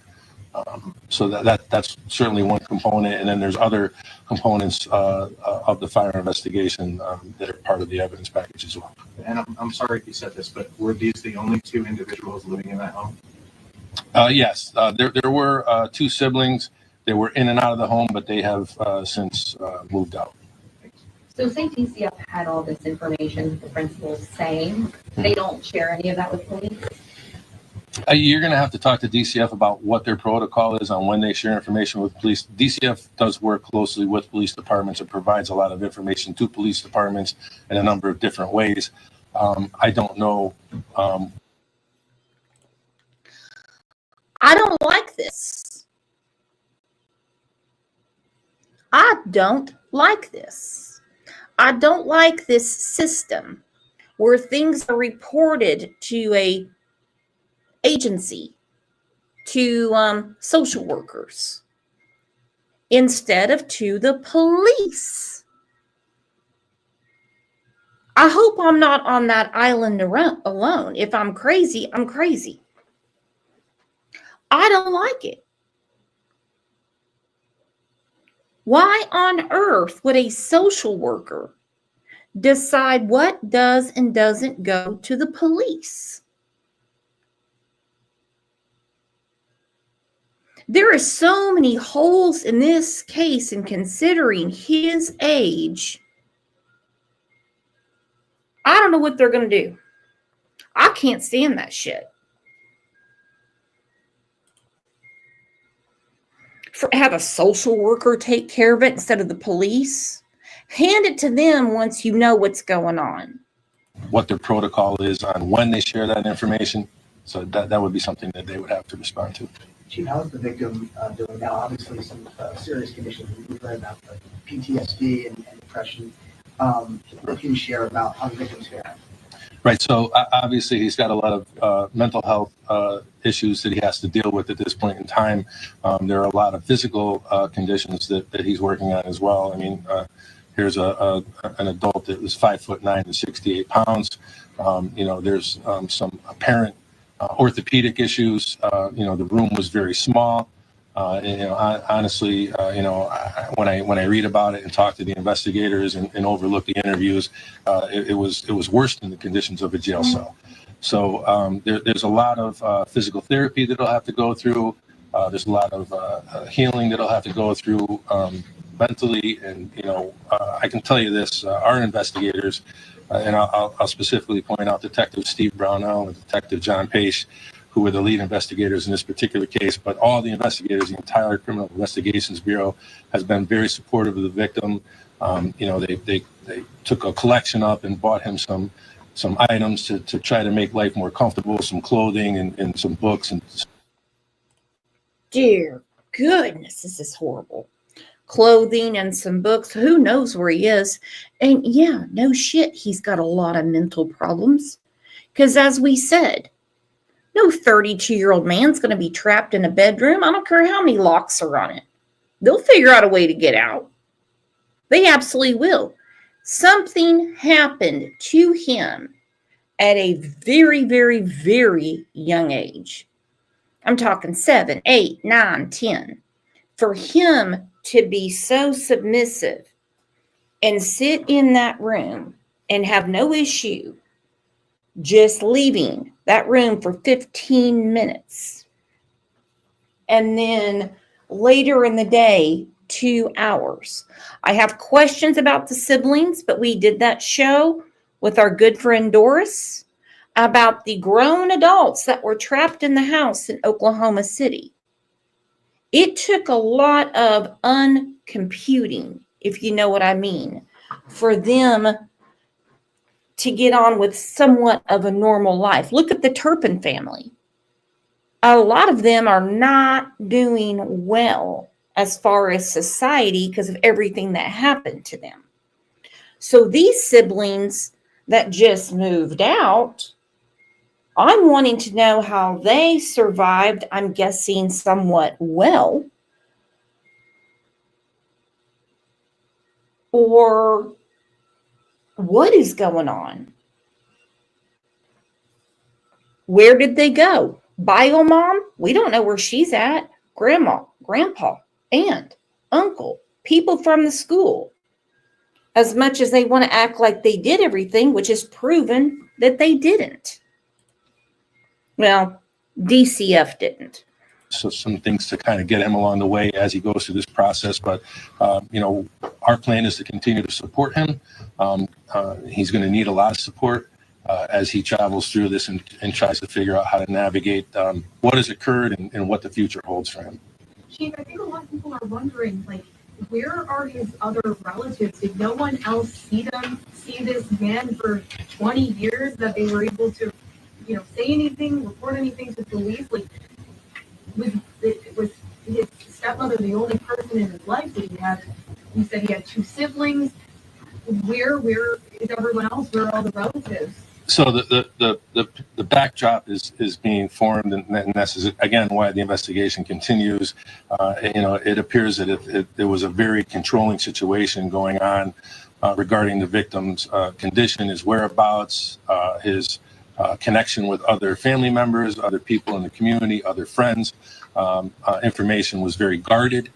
Speaker 11: So that's certainly one component. And then there's other components of the fire investigation that are part of the evidence package as well.
Speaker 17: And I'm sorry if you said this, but were these the only two individuals living in that home?
Speaker 11: Yes, there were two siblings. They were in and out of the home, but they have since moved out.
Speaker 16: So say DCF had all this information the principal's saying, they don't share any of that with police?
Speaker 11: You're going to have to talk to DCF about what their protocol is on when they share information with police. DCF does work closely with police departments and provides a lot of information to police departments in a number of different ways. I don't know.
Speaker 1: I don't like this. I don't like this. I don't like this system where things are reported to a agency, to social workers, instead of to the police. I hope I'm not on that island alone. If I'm crazy, I'm crazy. I don't like it. Why on earth would a social worker decide what does and doesn't go to the police? There are so many holes in this case, and considering his age, I don't know what they're going to do. I can't stand that shit. Have a social worker take care of it instead of the police. Hand it to them once you know what's going on.
Speaker 11: What their protocol is on when they share that information. So that would be something that they would have to respond to.
Speaker 15: Chief, how's the victim doing now? Obviously, some serious conditions. We've read about like PTSD and depression. What can you share about how the victim's faring?
Speaker 11: Right. So obviously, he's got a lot of mental health issues that he has to deal with at this point in time. There are a lot of physical conditions that he's working on as well. I mean, here's an adult that was 5'9" and 68 pounds. There's some apparent orthopedic issues. The room was very small. Honestly, when I read about it and talk to the investigators and overlook the interviews, it was worse than the conditions of a jail cell. So there's a lot of physical therapy that he'll have to go through. There's a lot of healing that he'll have to go through mentally. And I can tell you this: our investigators, and I'll specifically point out Detective Steve Brownell and Detective John Pace, who were the lead investigators in this particular case, but all the investigators, the entire Criminal Investigations Bureau has been very supportive of the victim. They took a collection up and bought him some items to try to make life more comfortable, some clothing and some books. And
Speaker 1: dear goodness, this is horrible. Clothing and some books. Who knows where he is? And yeah, no shit, he's got a lot of mental problems. Because as we said, no 32-year-old man's going to be trapped in a bedroom. I don't care how many locks are on it. They'll figure out a way to get out. They absolutely will. Something happened to him at a very, very, very young age. I'm talking 7, 8, 9, 10. For him to be so submissive and sit in that room and have no issue just leaving that room for 15 minutes. And then later in the day, 2 hours. I have questions about the siblings, but we did that show with our good friend Doris about the grown adults that were trapped in the house in Oklahoma City. It took a lot of uncomputing, if you know what I mean, for them to get on with somewhat of a normal life. Look at the Turpin family. A lot of them are not doing well as far as society because of everything that happened to them. So these siblings that just moved out, I'm wanting to know how they survived, I'm guessing somewhat well, or what is going on? Where did they go? Bio mom? We don't know where she's at. Grandma, grandpa, aunt, uncle, people from the school. As much as they want to act like they did everything, which is proven that they didn't. Well, DCF didn't.
Speaker 11: So some things to kind of get him along the way as he goes through this process. But, our plan is to continue to support him. He's going to need a lot of support as he travels through this and tries to figure out how to navigate what has occurred and what the future holds for him.
Speaker 14: Chief, I think a lot of people are wondering, where are his other relatives? Did no one else see this man for 20 years that they were able to, say anything, report anything to police? Was his stepmother the only person in his life? You said he had 2 siblings. Where is everyone else? Where are all the relatives?
Speaker 11: So the backdrop is being formed, and this is again why the investigation continues. It appears that there was a very controlling situation going on regarding the victim's condition, his whereabouts, his connection with other family members, other people in the community, other friends. Information was very guarded.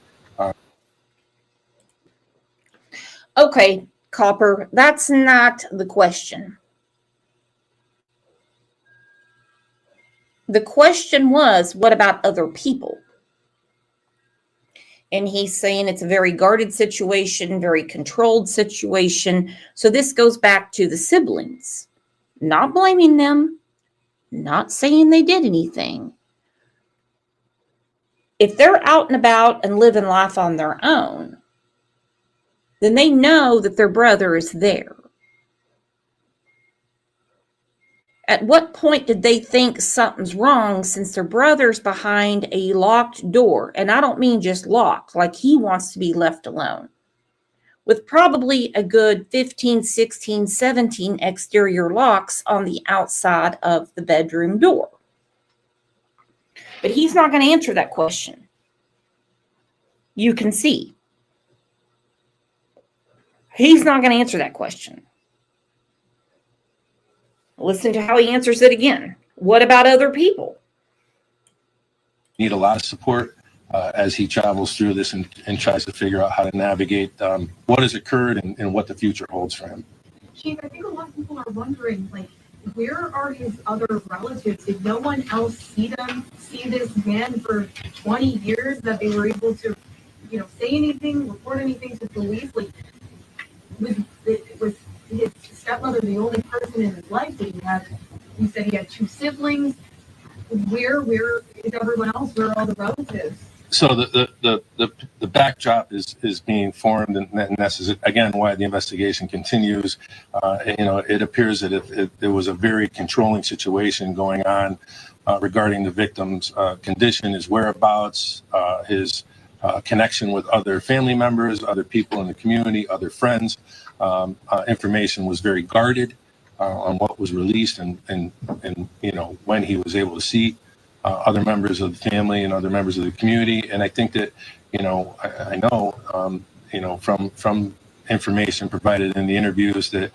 Speaker 1: Okay, Copper, that's not the question. The question was, what about other people? And he's saying it's a very guarded situation, very controlled situation. So this goes back to the siblings. Not blaming them, not saying they did anything. If they're out and about and living life on their own, then they know that their brother is there. At what point did they think something's wrong since their brother's behind a locked door? And I don't mean just locked, like he wants to be left alone. With probably a good 15, 16, 17 exterior locks on the outside of the bedroom door. But he's not going to answer that question. You can see. He's not going to answer that question. Listen to how he answers it again. What about other people?
Speaker 11: Need a lot of support as he travels through this and tries to figure out how to navigate what has occurred and what the future holds for him.
Speaker 14: Chief, I think a lot of people are wondering, where are his other relatives? Did no one else see this man for 20 years that they were able to, say anything, report anything to police? Was his stepmother the only person in his life? You said he had 2 siblings. Where is everyone else? Where are all the relatives?
Speaker 11: So the backdrop is being formed, and this is again why the investigation continues. It appears that there was a very controlling situation going on regarding the victim's condition, his whereabouts, his connection with other family members, other people in the community, other friends. Information was very guarded on what was released and when he was able to see other members of the family and other members of the community. And I think that I know from information provided in the interviews that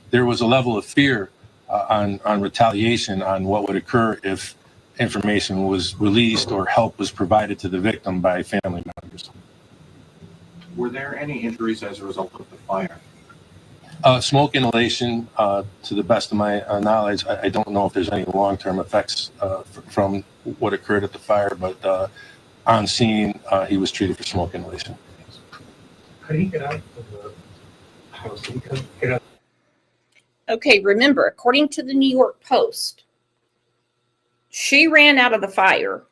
Speaker 11: there was a level of fear on retaliation on what would occur if information was released or help was provided to the victim by family members.
Speaker 17: Were there any injuries as a result of the fire?
Speaker 11: Smoke inhalation, to the best of my knowledge, I don't know if there's any long-term effects from what occurred at the fire, but on scene, he was treated for smoke inhalation.
Speaker 17: Could he get out of the house? He could get out.
Speaker 1: Okay, remember, according to the New York Post, she ran out of the fire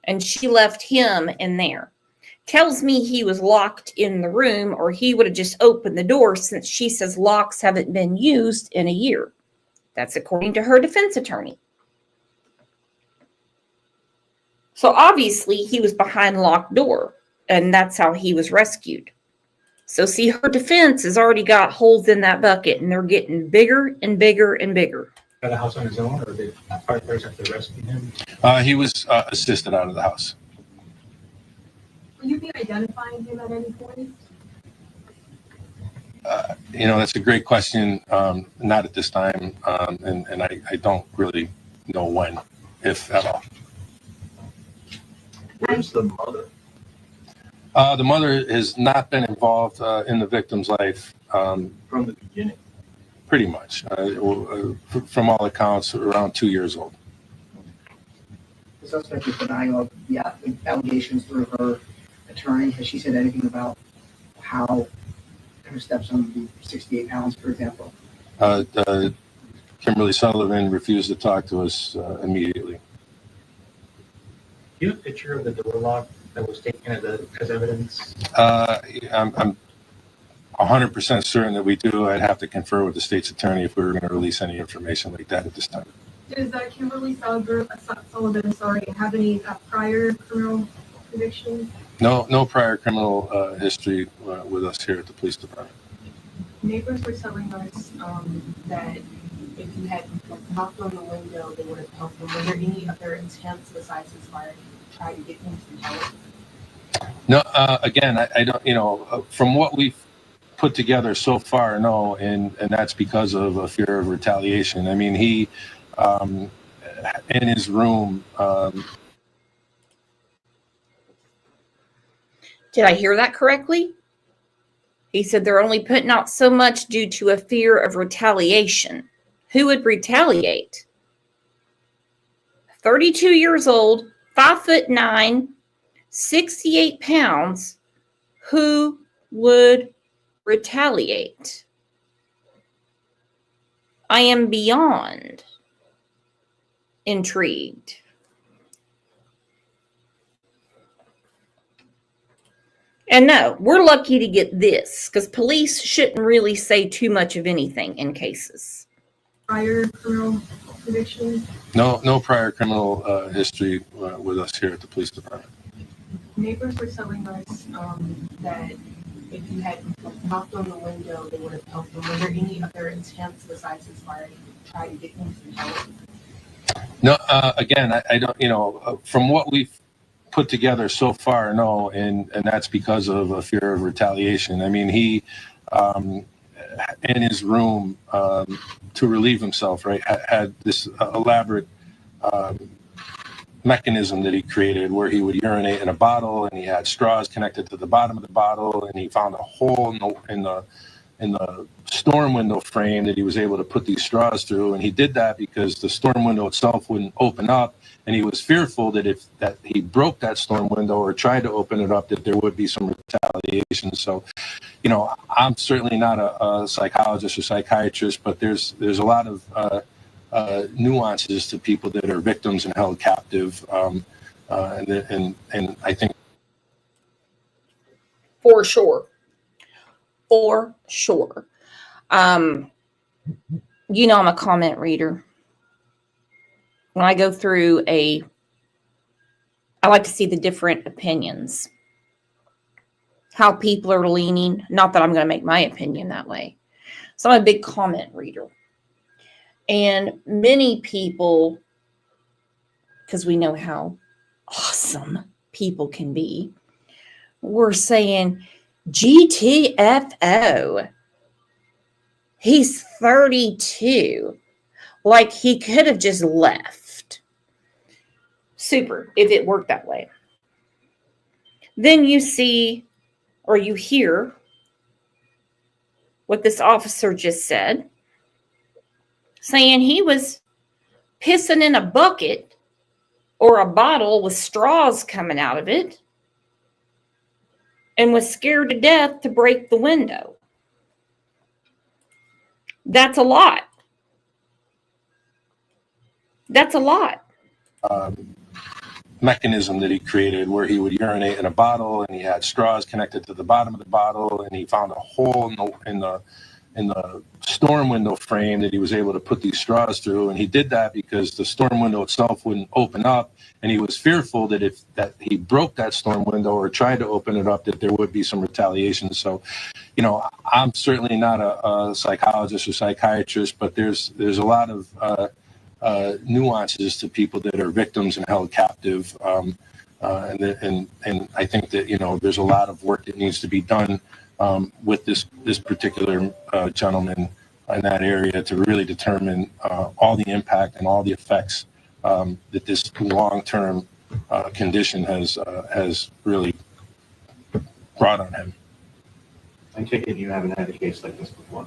Speaker 1: and she left him in there. tells me he was locked in the room, or he would have just opened the door, since she says locks haven't been used in a year. That's according to her defense attorney. So obviously he was behind locked door, and that's how he was rescued. So see, her defense has already got holes in that bucket, and they're getting bigger and bigger and bigger.
Speaker 17: Got a house on his own, or did firefighters have to rescue him?
Speaker 11: He was assisted out of the house.
Speaker 14: Will you be identifying him at any point?
Speaker 11: That's a great question. Not at this time, and I don't really know when, if at all.
Speaker 17: Where's the mother?
Speaker 11: The mother has not been involved in the victim's life
Speaker 17: from the beginning.
Speaker 11: Pretty much, from all accounts, around 2 years old.
Speaker 15: The suspect is denying all the allegations through her attorney. Has she said anything about how her stepson would be 68 pounds, for example?
Speaker 11: Kimberly Sullivan refused to talk to us immediately.
Speaker 17: Do you have a picture of the door lock that was taken as evidence?
Speaker 11: I'm 100% certain that we do. I'd have to confer with the state's attorney if we were going to release any information like that at this time.
Speaker 14: Does Kimberly Sullivan, have any prior criminal convictions?
Speaker 11: No prior criminal history with us here at the police department.
Speaker 14: Neighbors were telling us that if you had knocked on the window, they would have helped them. Were there any other attempts besides his fire to try to get him some help?
Speaker 11: No, again, I don't, from what we've put together so far, no, and that's because of a fear of retaliation. I mean, he, in his room.
Speaker 1: Did I hear that correctly? He said they're only putting out so much due to a fear of retaliation. Who would retaliate? 32 years old, 5'9", 68 pounds. Who would retaliate? I am beyond intrigued. And no, we're lucky to get this, because police shouldn't really say too much of anything in cases.
Speaker 14: Prior criminal convictions?
Speaker 11: No prior criminal history with us here at the police department.
Speaker 14: Neighbors were telling us that if you had knocked on the window, they would have helped them. Were there any other attempts besides his fire to try to get him some help?
Speaker 11: No, again, I don't, from what we've put together so far, no, and that's because of a fear of retaliation. I mean, he, in his room, to relieve himself, right, had this elaborate mechanism that he created where he would urinate in a bottle, and he had straws connected to the bottom of the bottle, and he found a hole in the storm window frame that he was able to put these straws through. And he did that because the storm window itself wouldn't open up, and he was fearful that if that he broke that storm window or tried to open it up, that there would be some retaliation. So, I'm certainly not a psychologist or psychiatrist, but there's a lot of nuances to people that are victims and held captive, and I think
Speaker 1: For sure. I'm a comment reader. When I go through I like to see the different opinions, how people are leaning. Not that I'm going to make my opinion that way. So I'm a big comment reader. And many people, because we know how awesome people can be, were saying, GTFO. He's 32. Like he could have just left. Super, if it worked that way. Then you see, or you hear, what this officer just said, saying he was pissing in a bucket or a bottle with straws coming out of it and was scared to death to break the window. That's a lot.
Speaker 11: mechanism that he created where he would urinate in a bottle, and he had straws connected to the bottom of the bottle, and he found a hole in the storm window frame that he was able to put these straws through. And he did that because the storm window itself wouldn't open up, and he was fearful that if that he broke that storm window or tried to open it up, that there would be some retaliation. So, you know, I'm certainly not a psychologist or psychiatrist, but there's a lot of nuances to people that are victims and held captive. And I think that, you know, there's a lot of work that needs to be done with this particular gentleman in that area to really determine all the impact and all the effects that this long-term condition has really brought on him.
Speaker 17: I take it you haven't had a case like this before.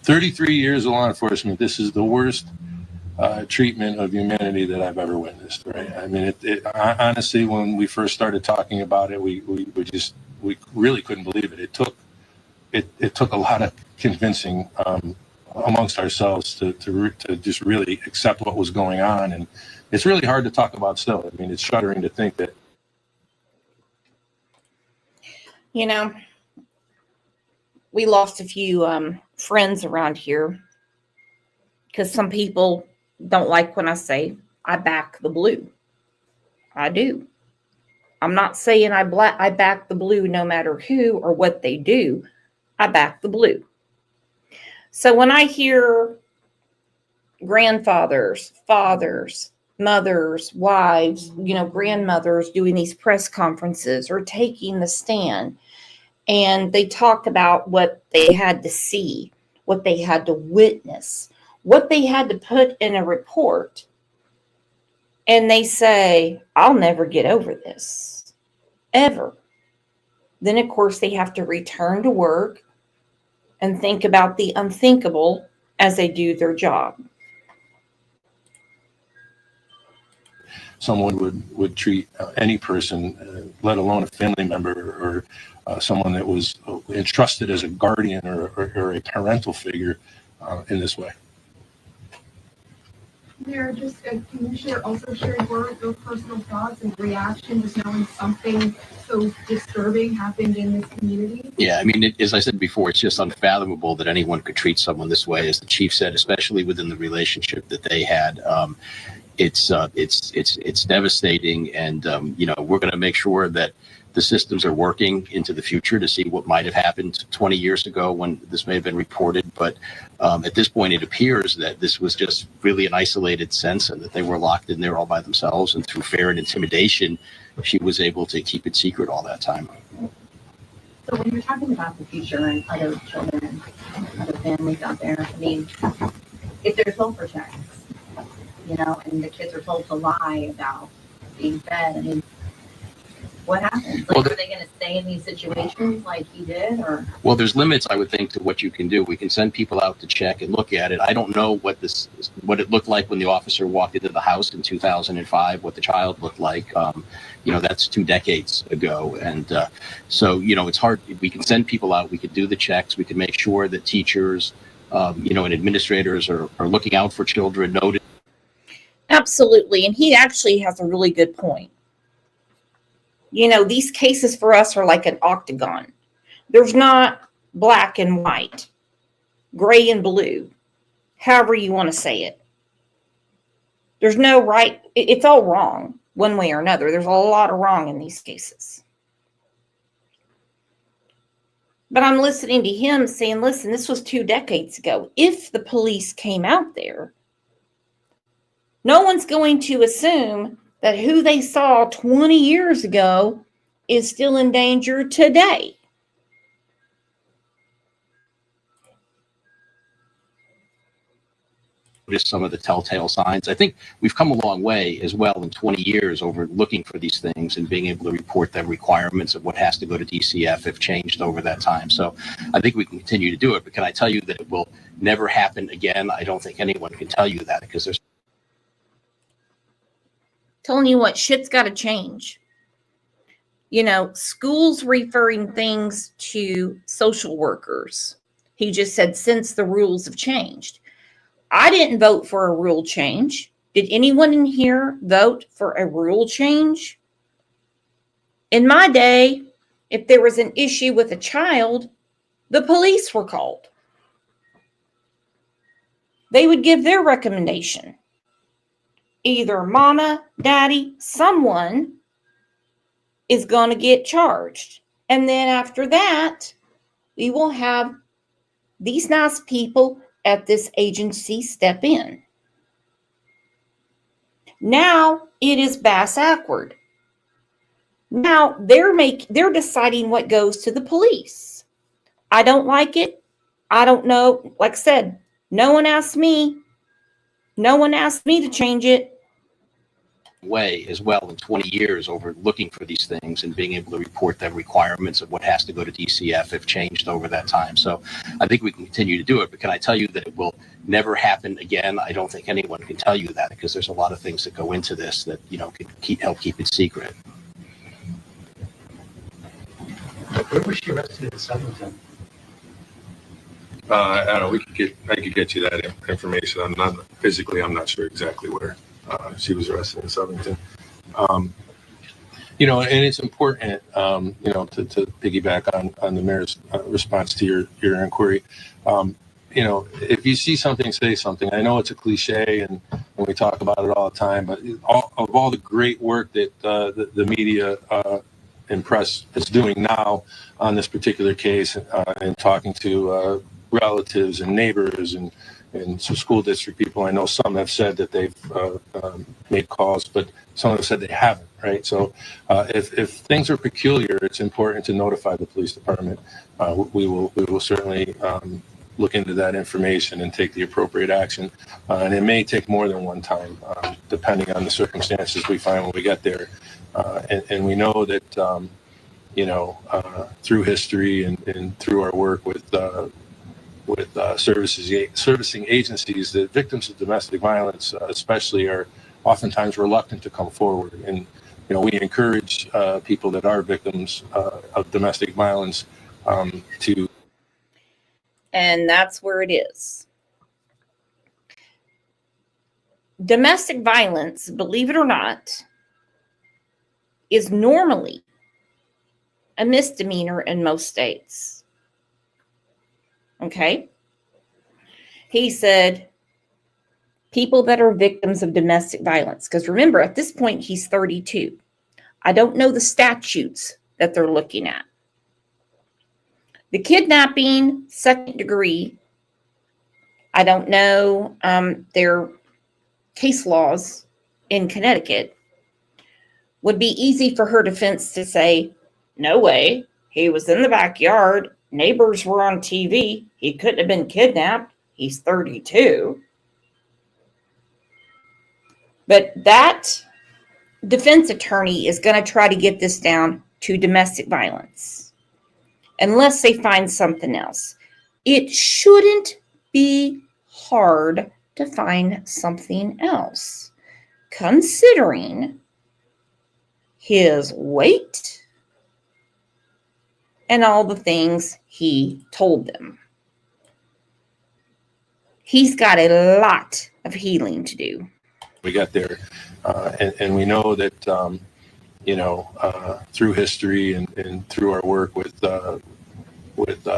Speaker 11: 33 years of law enforcement. This is the worst treatment of humanity that I've ever witnessed. Right? I mean, honestly, when we first started talking about it, we really couldn't believe it. It took a lot of convincing amongst ourselves to just really accept what was going on, and it's really hard to talk about still. I mean, it's shuddering to think that.
Speaker 1: You know, we lost a few friends around here because some people don't like when I say I back the blue. I do. I'm not saying I back the blue no matter who or what they do. I back the blue. So when I hear grandfathers, fathers, mothers, wives, you know, grandmothers doing these press conferences or taking the stand, and they talk about what they had to see, what they had to witness, what they had to put in a report, and they say, I'll never get over this, ever. Then, of course, they have to return to work and think about the unthinkable as they do their job.
Speaker 11: Someone would treat any person, let alone a family member or someone that was entrusted as a guardian or a parental figure in this way.
Speaker 14: Mayor, just can you also share your personal thoughts and reaction to knowing something so disturbing happened in this community?
Speaker 18: Yeah, I mean, as I said before, it's just unfathomable that anyone could treat someone this way, as the chief said, especially within the relationship that they had. It's devastating, and you know, we're going to make sure that the systems are working into the future to see what might have happened 20 years ago when this may have been reported. But at this point, it appears that this was just really an isolated sense, and that they were locked in there all by themselves. And through fear and intimidation, she was able to keep it secret all that time.
Speaker 16: So when you're talking about the future and other children and other families out there, I mean, if there's welfare checks, you know, and the kids are told to lie about being fed, I mean, what happens? Like, are they going to stay in these situations like he did, or?
Speaker 18: Well, there's limits, I would think, to what you can do. We can send people out to check and look at it. I don't know what it looked like when the officer walked into the house in 2005, what the child looked like. You know, that's 2 decades ago. And so, you know, it's hard. We can send people out. We could do the checks. We can make sure that teachers, you know, and administrators are looking out for children, noted.
Speaker 1: Absolutely. And he actually has a really good point. You know, these cases for us are like an octagon. There's not black and white, gray and blue, however you want to say it. There's no right. It's all wrong one way or another. There's a lot of wrong in these cases. But I'm listening to him saying, listen, this was 2 decades ago. If the police came out there, no one's going to assume that who they saw 20 years ago is still in danger today.
Speaker 18: Just some of the telltale signs. I think we've come a long way as well in 20 years over looking for these things and being able to report the requirements of what has to go to DCF have changed over that time. So I think we can continue to do it. But can I tell you that it will never happen again? I don't think anyone can tell you that, because there's
Speaker 1: telling you what, shit's got to change. You know, schools referring things to social workers. He just said, since the rules have changed. I didn't vote for a rule change Did anyone in here vote for a rule change? In my day, if there was an issue with a child, the police were called. They would give their recommendation. Either mama, daddy, someone is going to get charged. And then after that, we will have these nice people at this agency step in. Now it is bass-ackward. Now they're deciding what goes to the police. I don't like it. I don't know. Like I said, no one asked me. No one asked me to change it.
Speaker 18: Way as well in 20 years over looking for these things and being able to report the requirements of what has to go to DCF have changed over that time. So I think we can continue to do it, but can I tell you that it will never happen again? I don't think anyone can tell you that, because there's a lot of things that go into this that, you know, could help keep it secret.
Speaker 17: Where was she arrested in Southington?
Speaker 11: I don't know. I could get you that information. I'm not sure exactly where she was arrested in Southington. You know, and it's important, you know, to piggyback on the mayor's response to your inquiry. You know, if you see something, say something. I know it's a cliche, and we talk about it all the time, but of all the great work that the media and press is doing now on this particular case, and talking to relatives and neighbors and some school district people. I know some have said that they've made calls, but some have said they haven't, right? So if things are peculiar, it's important to notify the police department. We will certainly look into that information and take the appropriate action. And it may take more than one time, depending on the circumstances we find when we get there. And we know that, you know, through history and through our work with servicing agencies, that victims of domestic violence especially are oftentimes reluctant to come forward. And, you know, we encourage people that are victims of domestic violence to.
Speaker 1: And that's where it is. Domestic violence, believe it or not, is normally a misdemeanor in most states. Okay? He said people that are victims of domestic violence, because remember, at this point, he's 32. I don't know the statutes that they're looking at. The kidnapping, second degree, I don't know their case laws in Connecticut. Would be easy for her defense to say, no way, he was in the backyard, neighbors were on TV, he couldn't have been kidnapped, he's 32. But that defense attorney is going to try to get this down to domestic violence, unless they find something else. It shouldn't be hard to find something else, considering his weight and all the things he told them. He's got a lot of healing to do.
Speaker 11: We got there, and we know that, you know, through history and through our work with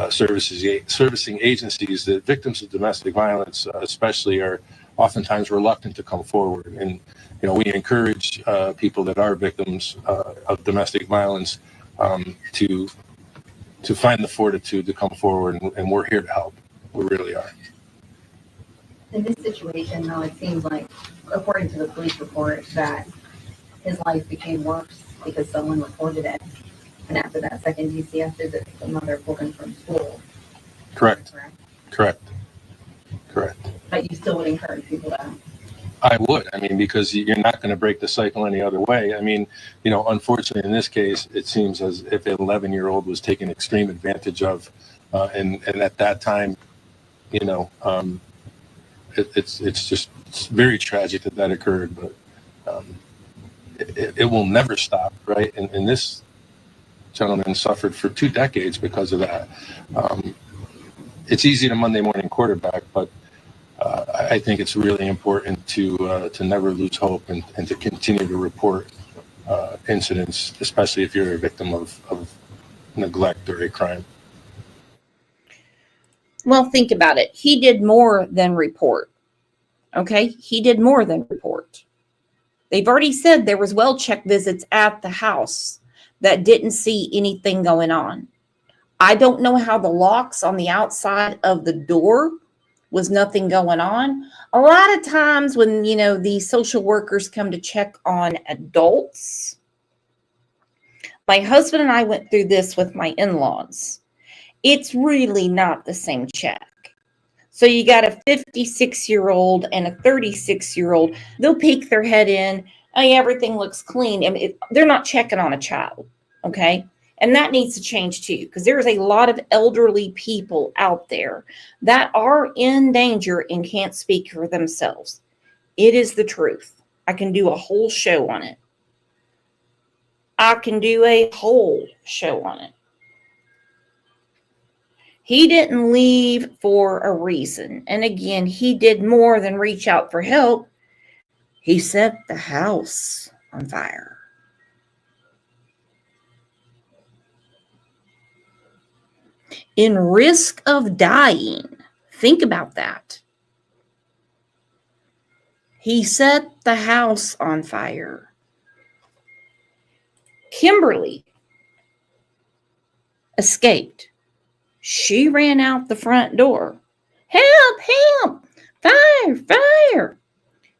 Speaker 11: servicing agencies, that victims of domestic violence especially are oftentimes reluctant to come forward. And, you know, we encourage people that are victims of domestic violence to find the fortitude to come forward, and we're here to help. We really are.
Speaker 16: In this situation, though, it seems like, according to the police report, that his life became worse because someone reported it. And after that second DCF visit, the mother pulled him from school.
Speaker 11: Correct.
Speaker 16: But you still would encourage people to.
Speaker 11: I would. I mean, because you're not going to break the cycle any other way. I mean, you know, unfortunately, in this case, it seems as if an 11-year-old was taken extreme advantage of. And at that time, you know, it's very tragic that occurred, but it will never stop, right? And this gentleman suffered for 2 decades because of that. It's easy to Monday morning quarterback, but I think it's really important to never lose hope and to continue to report incidents, especially if you're a victim of neglect or a crime.
Speaker 1: Well, think about it. He did more than report. Okay? He did more than report. They've already said there was well-check visits at the house that didn't see anything going on. I don't know how the locks on the outside of the door was nothing going on. A lot of times when, the social workers come to check on adults, my husband and I went through this with my in-laws. It's really not the same check. So you got a 56-year-old and a 36-year-old. They'll peek their head in. Hey, everything looks clean. I mean, they're not checking on a child, okay? And that needs to change too, because there is a lot of elderly people out there that are in danger and can't speak for themselves. It is the truth. I can do a whole show on it. He didn't leave for a reason. And again, he did more than reach out for help. He set the house on fire. In risk of dying. Think about that. He set the house on fire. Kimberly escaped. She ran out the front door. Help, help, fire, fire.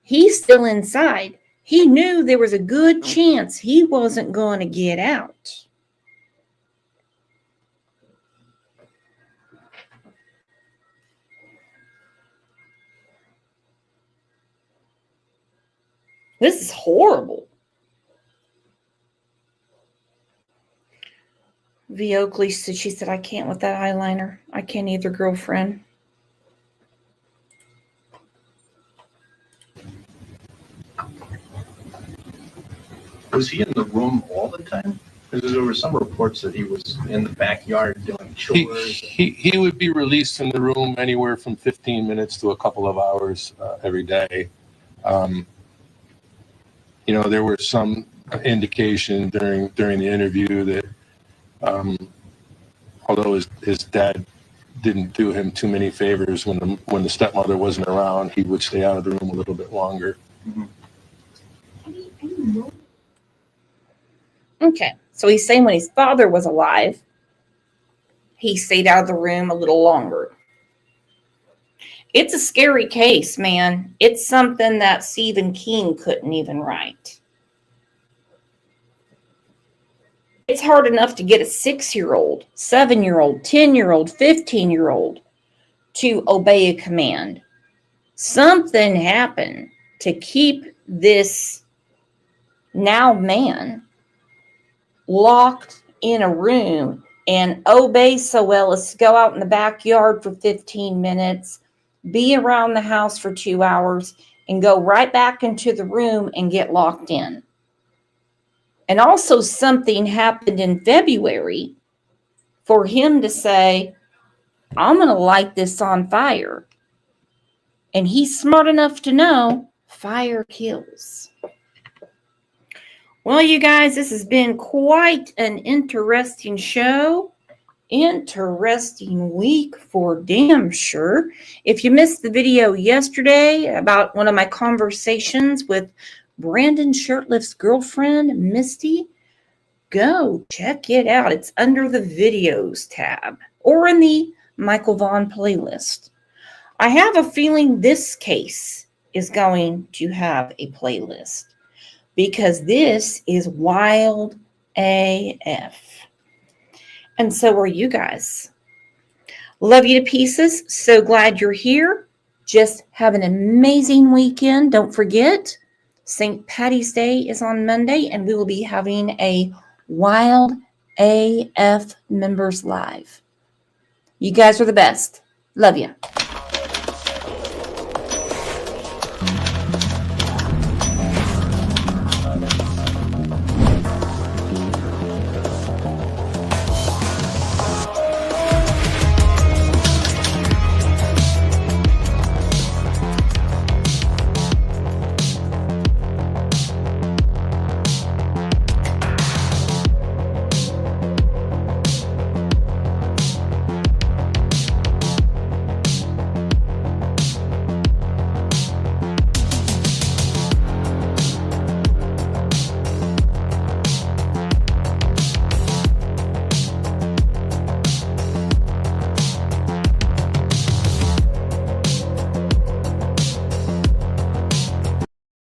Speaker 1: He's still inside. He knew there was a good chance he wasn't going to get out. This is horrible. V. Oakley said, she said, I can't with that eyeliner. I can't either, girlfriend.
Speaker 17: Was he in the room all the time? Because there were some reports that he was in the backyard doing chores.
Speaker 11: He would be released from the room anywhere from 15 minutes to a couple of hours every day. There were some indication during the interview that although his dad didn't do him too many favors when the stepmother wasn't around, he would stay out of the room a little bit longer.
Speaker 17: Mm-hmm.
Speaker 1: Okay, so he's saying when his father was alive, he stayed out of the room a little longer. It's a scary case, man. It's something that Stephen King couldn't even write. It's hard enough to get a 6-year-old, 7-year-old, 10-year-old, 15-year-old to obey a command. Something happened to keep this now man locked in a room and obey so well as to go out in the backyard for 15 minutes, be around the house for 2 hours, and go right back into the room and get locked in. And also something happened in February for him to say, I'm going to light this on fire. And he's smart enough to know fire kills. Well, you guys, this has been quite an interesting show. Interesting week for damn sure. If you missed the video yesterday about one of my conversations with Brandon Shirtlift's girlfriend, Misty, go check it out. It's under the videos tab or in the Michael Vaughn playlist. I have a feeling this case is going to have a playlist because this is wild AF. And so are you guys. Love you to pieces. So glad you're here. Just have an amazing weekend. Don't forget, St. Patty's Day is on Monday, and we will be having a Wild AF Members Live. You guys are the best. Love you.